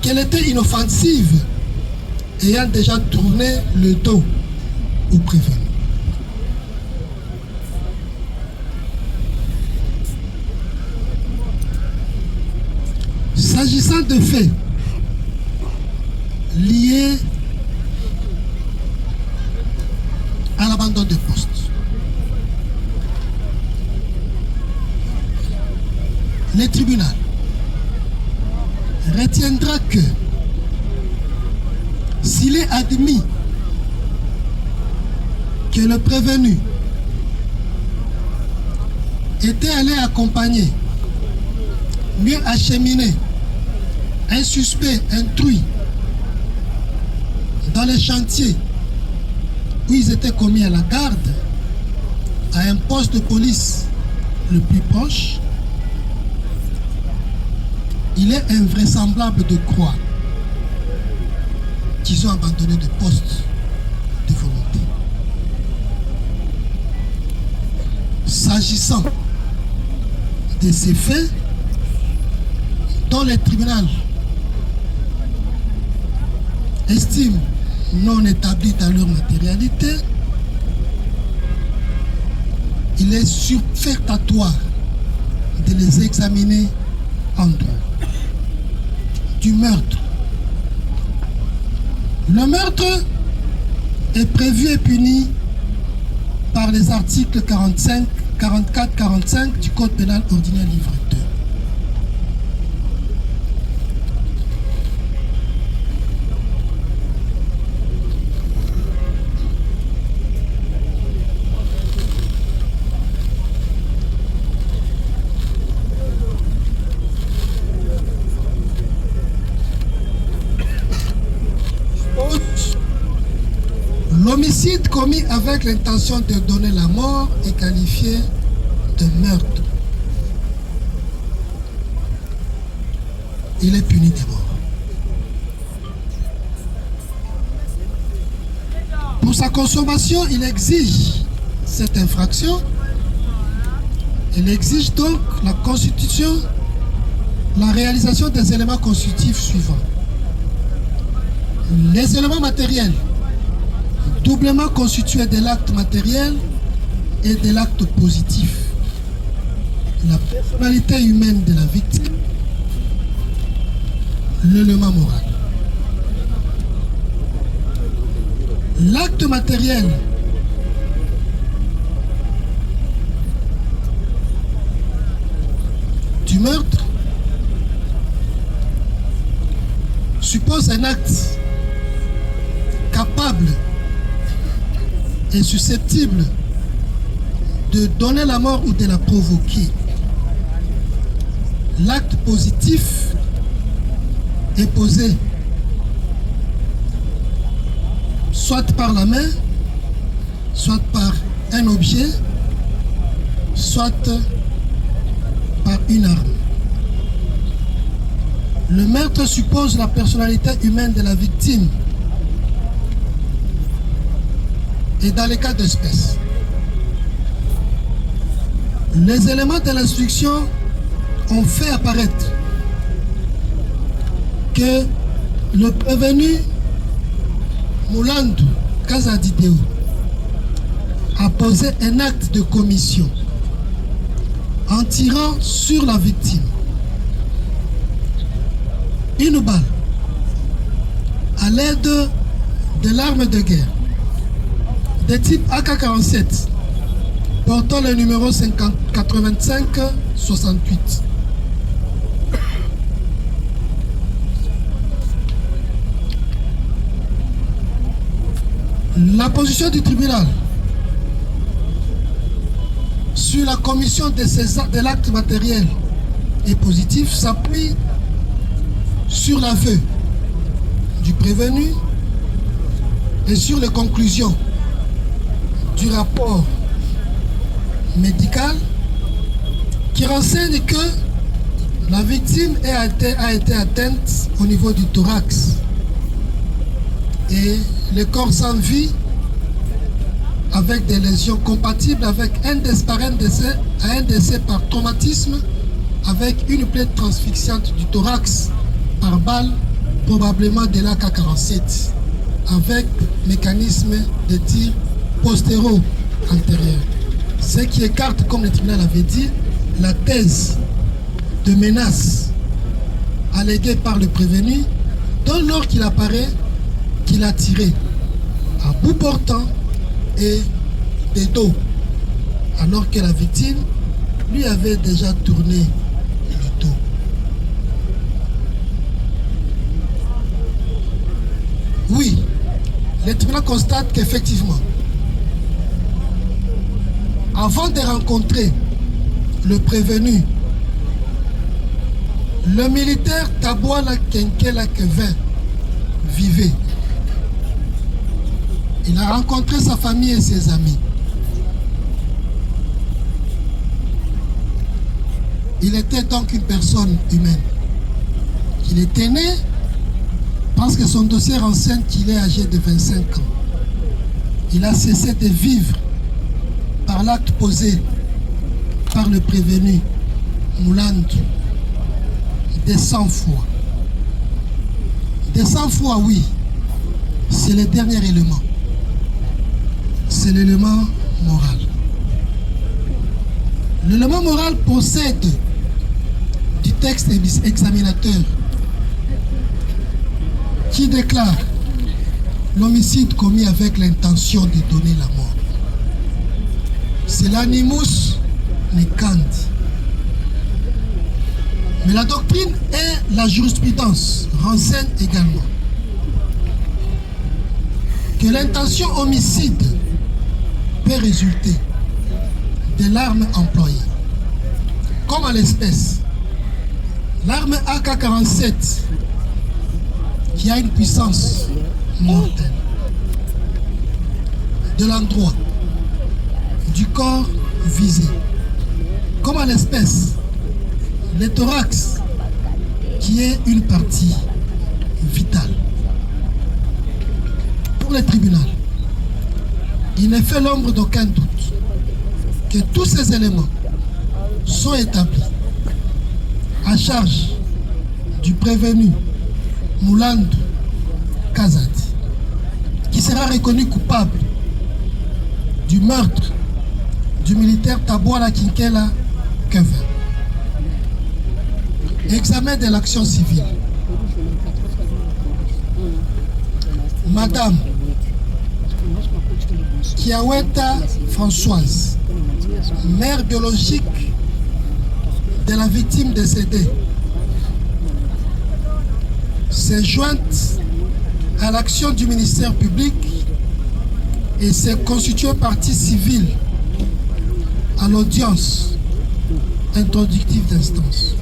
qu'elle était inoffensive, ayant déjà tourné le dos au prévenu. S'agissant de faits liés à l'abandon de poste, le tribunal retiendra que s'il est admis que le prévenu était allé accompagner, mieux acheminer un suspect intrus dans les chantiers où ils étaient commis à la garde, à un poste de police le plus proche, il est invraisemblable de croire qu'ils ont abandonné de poste de volonté. S'agissant de ces faits dont les tribunaux estiment non établis dans leur matérialité, il est superfétatoire de les examiner en droit. Du meurtre. Le meurtre est prévu et puni par les articles 45, 44, 45 du Code pénal ordinaire livre 2. L'homicide commis avec l'intention de donner la mort est qualifié de meurtre. Il est puni de mort. Pour sa consommation, il exige cette infraction. Il exige donc la constitution, la réalisation des éléments constitutifs suivants. Les éléments matériels, doublement constitué de l'acte matériel et de l'acte positif. La personnalité humaine de la victime, l'élément moral. L'acte matériel du meurtre suppose un acte capable est susceptible de donner la mort ou de la provoquer. L'acte positif est posé soit par la main, soit par un objet, soit par une arme. Le meurtre suppose la personnalité humaine de la victime. Et dans les cas d'espèce, les éléments de l'instruction ont fait apparaître que le prévenu Moulandou Kazadideo a posé un acte de commission en tirant sur la victime une balle à l'aide de l'arme de guerre de type AK-47 portant le numéro 8568. La position du tribunal sur la commission de l'acte matériel et positif s'appuie sur l'aveu du prévenu et sur les conclusions du rapport médical qui renseigne que la victime a été atteinte au niveau du thorax et le corps sans vie avec des lésions compatibles avec un décès par traumatisme avec une plaie transfixiante du thorax par balle, probablement de l'AK-47 avec mécanisme de tir postéro-antérieur. Ce qui écarte, comme le tribunal avait dit, la thèse de menace alléguée par le prévenu, dont lors qu'il apparaît qu'il a tiré à bout portant et de dos, alors que la victime lui avait déjà tourné le dos. Oui, le tribunal constate qu'effectivement, avant de rencontrer le prévenu, le militaire Taboala Kenkela Kevin vivait. Il a rencontré sa famille et ses amis. Il était donc une personne humaine. Il était né parce que son dossier renseigne qu'il est âgé de 25 ans. Il a cessé de vivre par l'acte posé par le prévenu Moulandou des 100 fois. Des 100 fois, oui, c'est le dernier élément. C'est l'élément moral. L'élément moral possède du texte examinateur qui déclare l'homicide commis avec l'intention de donner la mort. C'est l'animus necandi. Mais la doctrine et la jurisprudence renseignent également que l'intention homicide peut résulter de l'arme employée. Comme à l'espèce, l'arme AK-47 qui a une puissance mortelle, de l'endroit du corps visé. Comme à l'espèce, le thorax qui est une partie vitale. Pour le tribunal, il ne fait l'ombre d'aucun doute que tous ces éléments sont établis à charge du prévenu Moulandou Kazadi, qui sera reconnu coupable du meurtre du militaire Tabouala Kinkela Kevin. Examen de l'action civile. Madame Kiaweta Françoise, mère biologique de la victime décédée, s'est jointe à l'action du ministère public et s'est constituée partie civile à l'audience introductive d'instance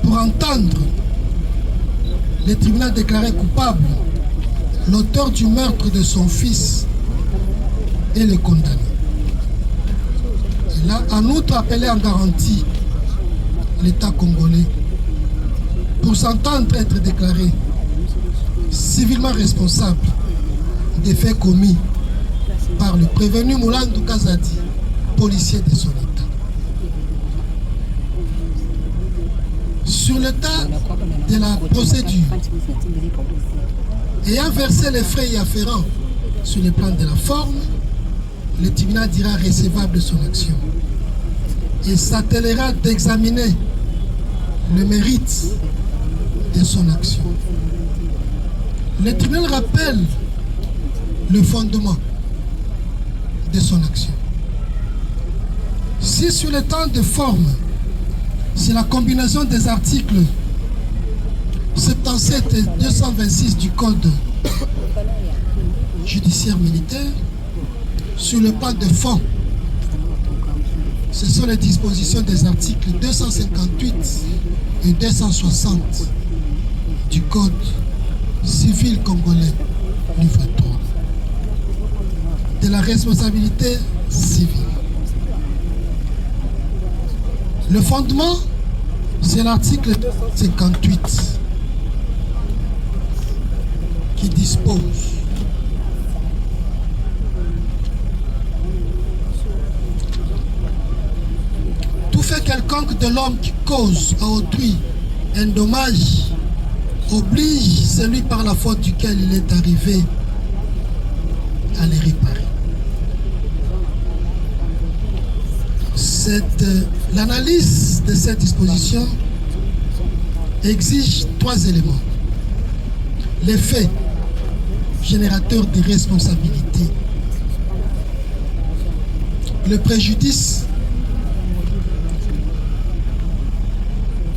pour entendre le tribunal déclaré coupable l'auteur du meurtre de son fils et le condamné. Il a en outre appelé en garantie l'État congolais pour s'entendre être déclaré civilement responsable des faits commis par le prévenu Moulandou Kazadi, policier de son État. Sur l'état de la procédure, ayant versé les frais y afférents sur le plan de la forme, le tribunal dira recevable de son action et s'attellera d'examiner le mérite de son action. Le tribunal rappelle le fondement de son action. Si sur le temps de forme, c'est la combinaison des articles 77 et 226 du Code judiciaire militaire, sur le plan de fond, ce sont les dispositions des articles 258 et 260 du Code civil congolais, livre 3, de la responsabilité civile. Le fondement, c'est l'article 58 qui dispose tout fait quelconque de l'homme qui cause à autrui un dommage oblige celui par la faute duquel il est arrivé à les réparer. L'analyse de cette disposition exige 3 éléments. Les faits générateurs de responsabilité, le préjudice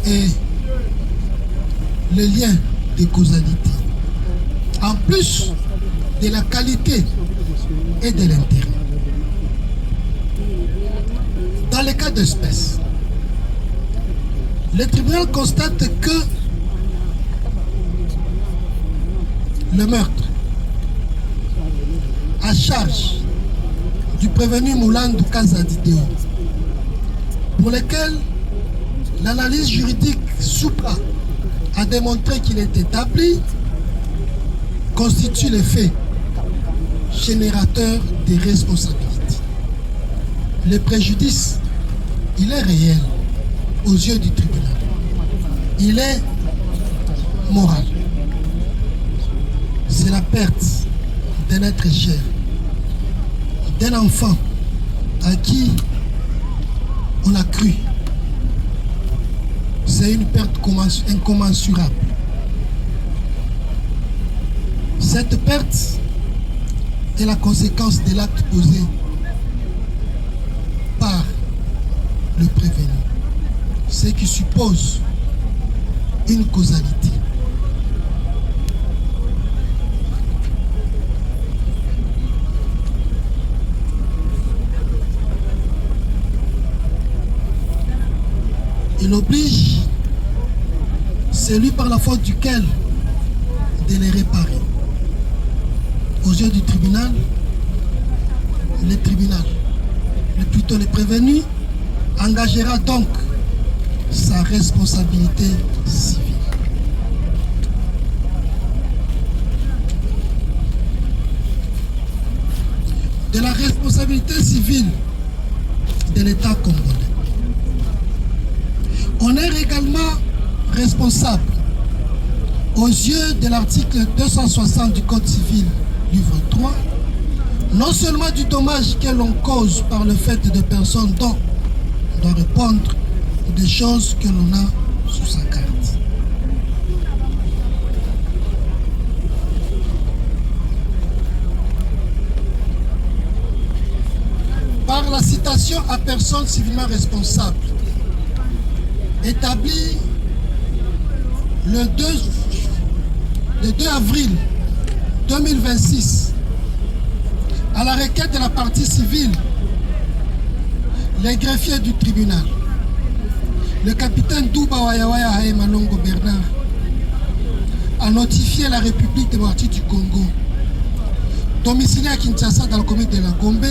et le lien de causalité, en plus de la qualité et de l'intérêt. Dans les cas d'espèce, le tribunal constate que le meurtre à charge du prévenu Moulandou Kazadideo, pour lesquels l'analyse juridique supra a démontré qu'il est établi, constitue les faits générateurs des responsabilités. Le préjudice, il est réel aux yeux du tribunal. Il est moral. C'est la perte d'un être cher, d'un enfant à qui on a cru. C'est une perte incommensurable. Cette perte est la conséquence de l'acte posé par le prévenu, ce qui suppose une causalité. Il oblige celui par la faute duquel de les réparer. Aux yeux du tribunal, le prévenu engagera donc sa responsabilité civile. De la responsabilité civile de l'État congolais. On est également responsable aux yeux de l'article 260 du Code civil, livre 3, non seulement du dommage que l'on cause par le fait de personnes dont on doit répondre des choses que l'on a sous sa carte. Par la citation à personne civilement responsable, établie le 2 avril 2026, à la requête de la partie civile, les greffiers du tribunal, le capitaine Douba Wayawaya Haye Malongo Bernard, a notifié la République démocratique du Congo, domiciliée à Kinshasa dans le commune de la Gombe,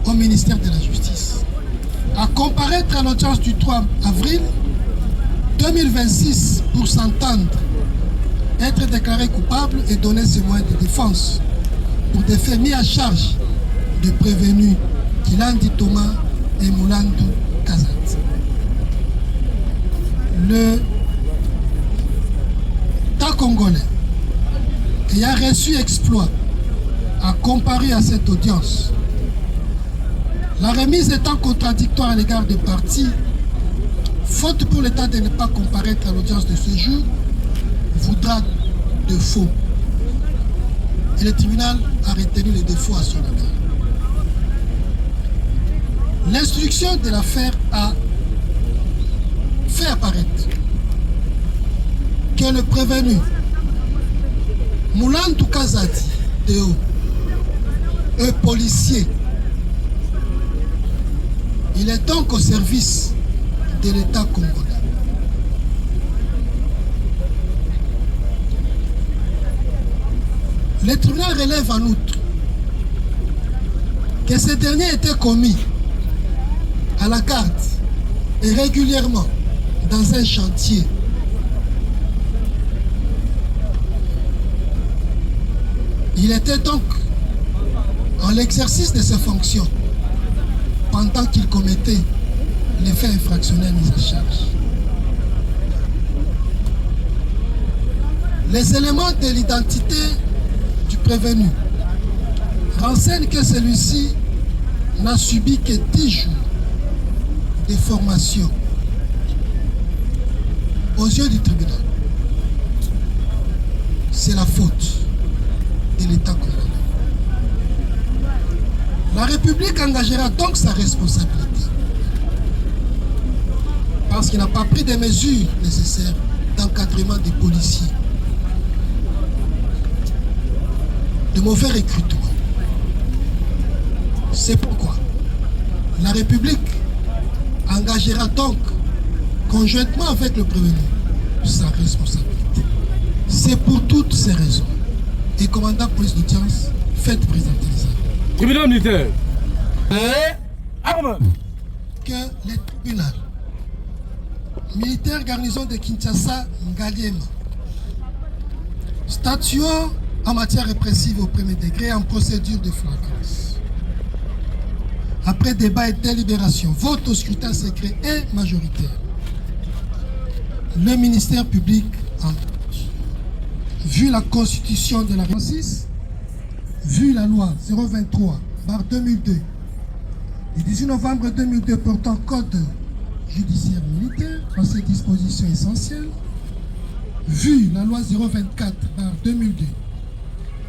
au ministère de la Justice, à comparaître à l'audience du 3 avril 2026 pour s'entendre, être déclaré coupable et donner ses moyens de défense pour des faits mis à charge de prévenus Kilandi Thomas et Moulandou Kazat. Le tas congolais qui a reçu exploit a comparu à cette audience. La remise étant contradictoire à l'égard des parties, faute pour l'État de ne pas comparaître à l'audience de ce jour, voudra de faux. Et le tribunal a retenu les défauts à son égard. L'instruction de l'affaire a fait apparaître que le prévenu Moulandou Kazati Deo, un policier, il est donc au service de l'État congolais. Le tribunal relève en outre que ce dernier était commis à la carte et régulièrement dans un chantier. Il était donc en l'exercice de ses fonctions pendant qu'il commettait les faits infractionnels mis à charge. Les éléments de l'identité du prévenu renseignent que celui-ci n'a subi que 10 jours de formation aux yeux du tribunal. C'est la faute de l'État congolais. La République engagera donc sa responsabilité parce qu'il n'a pas pris des mesures nécessaires d'encadrement des policiers, de mauvais recrutement. C'est pourquoi la République engagera donc, conjointement avec le prévenu, sa responsabilité. C'est pour toutes ces raisons. Et commandant police d'audience Faites présenter les armes. Tribunal militaire. Armes. Que les tribunaux militaire garnison de Kinshasa Ngaliema statuant en matière répressive au premier degré en procédure de flagrance. Après débat et délibération, vote au scrutin secret et majoritaire. Le ministère public en vu la constitution de la République, vu la loi 023/2002 du 18 novembre 2002 portant code judiciaire militaire dans ses dispositions essentielles, vu la loi 024/2002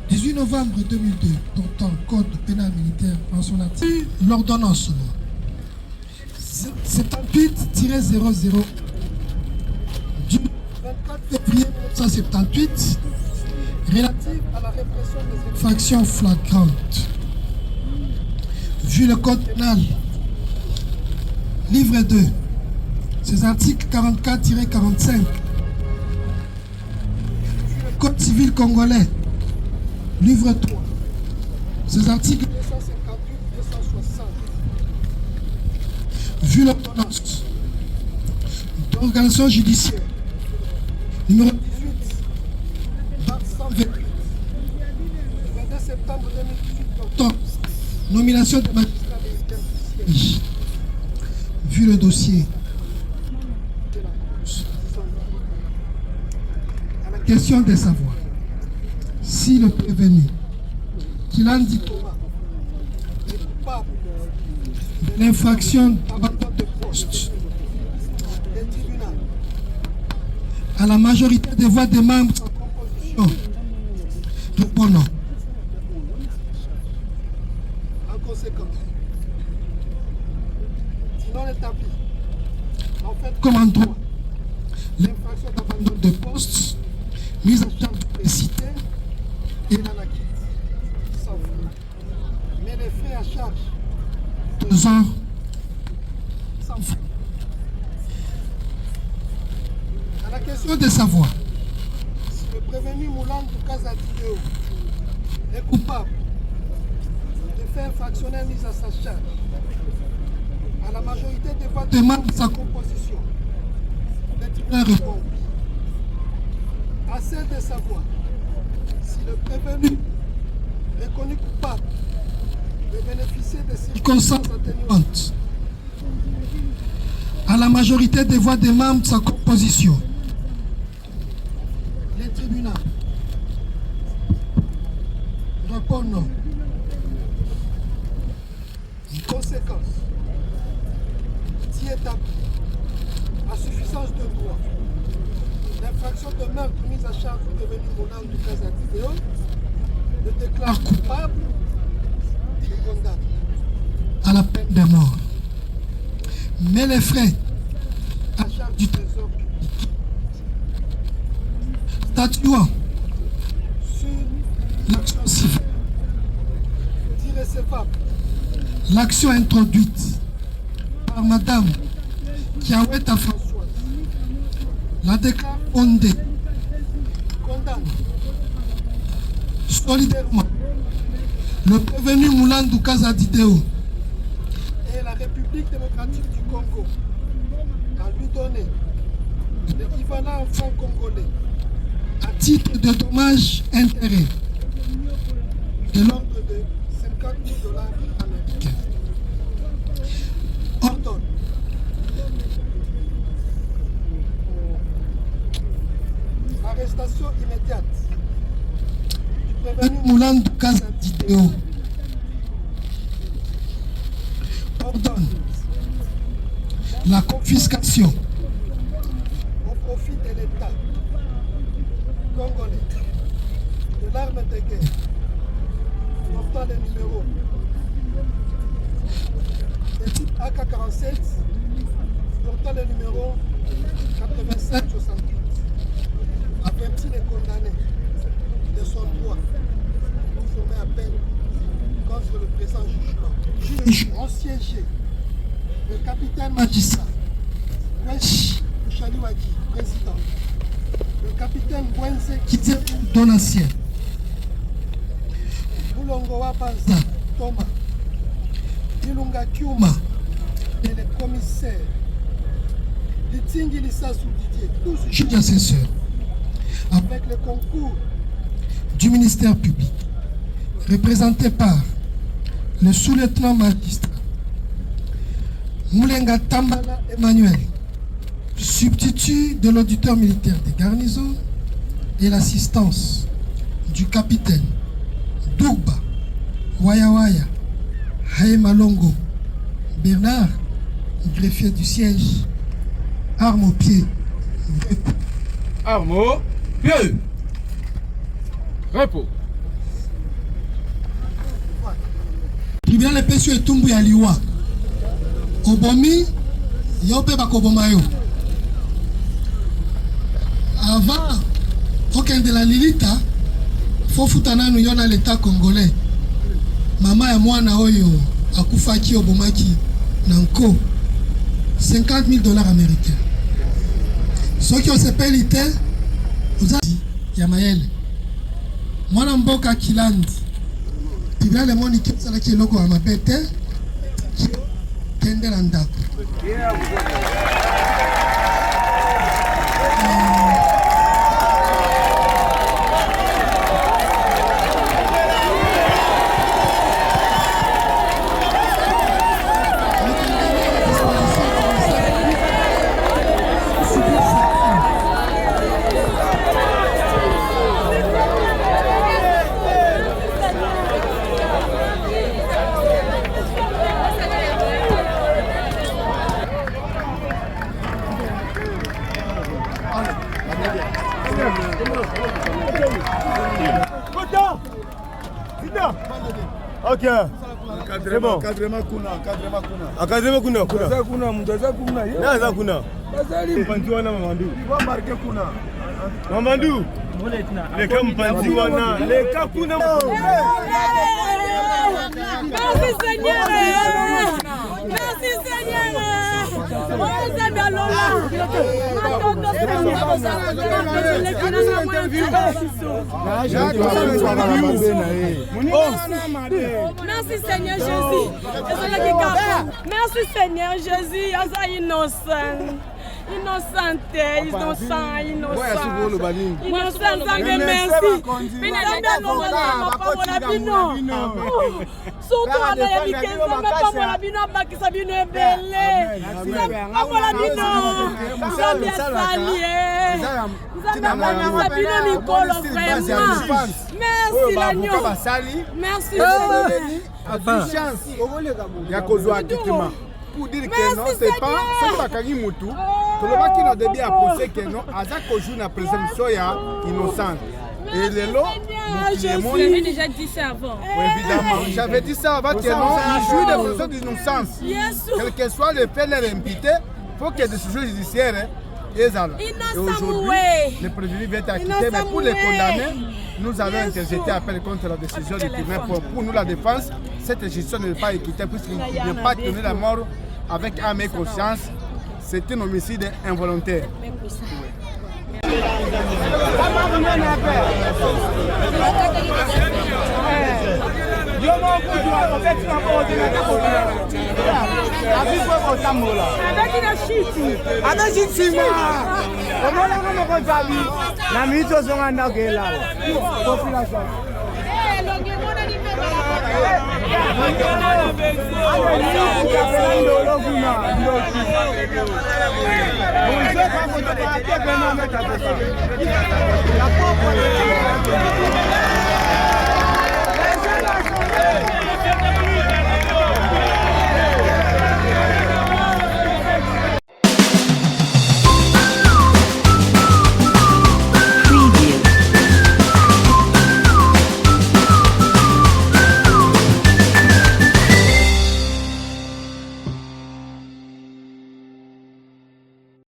18 novembre 2002 portant code pénal militaire en son article, l'ordonnance 78-00 du 24 février 1978 relative à la répression des infractions flagrantes. Vu le code pénal, livre 2, ses articles 44-45, le code civil congolais, livre 3, ses articles 258-260, vu l'ordonnance d'organisation judiciaire, numéro 18, 128, 22 septembre 2018, portant nomination de magistrats militaires, vu le dossier à la question de savoir si le prévenu qu'il indique est coupable de l'infraction d'abandon de poste des tribunaux à la majorité des voix des membres de sa composition répondant. En conséquence, sinon établi en fait comme en droit l'infraction d'abandon de poste mise en charge de précité et l'anarchie sans frais, mais les frais à charge 2 ans sans frais. À la question de savoir si le prévenu Mouland du Kazadideo est coupable de faits infractionnels mis à sa charge, à la majorité des voix de membres de sa composition, le tribunal répond à celle de savoir si le prévenu reconnu coupable de bénéficier des circonstances atténuantes à la majorité des voix des membres de sa composition. Les tribunaux répondent non. En conséquence, si établi à suffisance de droit, l'infraction de meurtre mise à charge du prévenu Mouland du Kazadideo le déclare coupable et condamne à la peine de mort. Mais les frais à charge du trésor public statuant sur l'action civile irrécevable, l'action introduite par Madame Kiaweta Françoise la déclare fondée, condamne solidairement le prévenu Mouland Kazadideo et la République démocratique du Congo à lui donner l'équivalent en francs congolais à titre de dommages intérêts de l'ordre de 50 000 $ américains. Ordonne l'arrestation immédiate du prévenu Mouland Kazadideo. Ordonne la confiscation au profit de l'État congolais de l'arme de guerre portant le numéro de type AK-47 portant le numéro 8768. Avertit les condamnés de son droit pour former appel contre le présent jugement. Juge ont siégé le capitaine magistrat Wesh Chaliwaki, président, le capitaine Gwenze Kizé Donatien, Mulongo Wapanza Thomas, Ilunga Kyuma et les commissaires, Litingi Lissassou Didier, tous juges et assesseurs, avec le concours du ministère public, représenté par le sous-lieutenant magistrat Moulenga Tambala Emmanuel, substitut de l'auditeur militaire des garnisons, et l'assistance du capitaine Dougba Wayawaya Haemalongo Bernard, greffier du siège, arme au pied. Arme au pied. Repos. Tribunal epesi etumbu ya liwa. Obomi yope bakobomayo. Avant okende la lilita fofuta nanu yona l'état congolais. Mama ya mwana oyo akufaki obomaki nanko $50,000 américains. Ceux qui ont sepeli te uzadi ya mayele. Mwana mboka kilandi. Tribunal le moni kisala ki eloko ya mapete kende na ndako. Ok. C'est bon. Encadrement kuna. Encadrement kuna. Naza kuna. Mpanzi wana Mamandu. Va marquer kuna. Mamandu. Leka mpanzi wana. Leka kuna. Merci Seigneur. Merci Seigneur. Merci Seigneur Jésus. Merci Seigneur Jésus. Innocent. Innocent. Surtout à la pour dire que non, c'est pas Bakari Moutou. Tout le monde qui n'a début à penser que non, Azak joue la présomption innocente. Et les lots, j'avais déjà dit ça avant. Oui, évidemment. J'avais dit ça avant que non, il joue des présomptions d'innocence. Quel que soit le fait de l'imputé, il faut que des décisions judiciaires. Et aujourd'hui, le prévenu va être acquitté, mais pour les condamnés, nous allons interjeter appel contre la décision du tribunal. Pour nous, la défense, cette décision n'est pas équitée puisqu'il n'a pas donné la mort avec âme et conscience. C'est un homicide involontaire.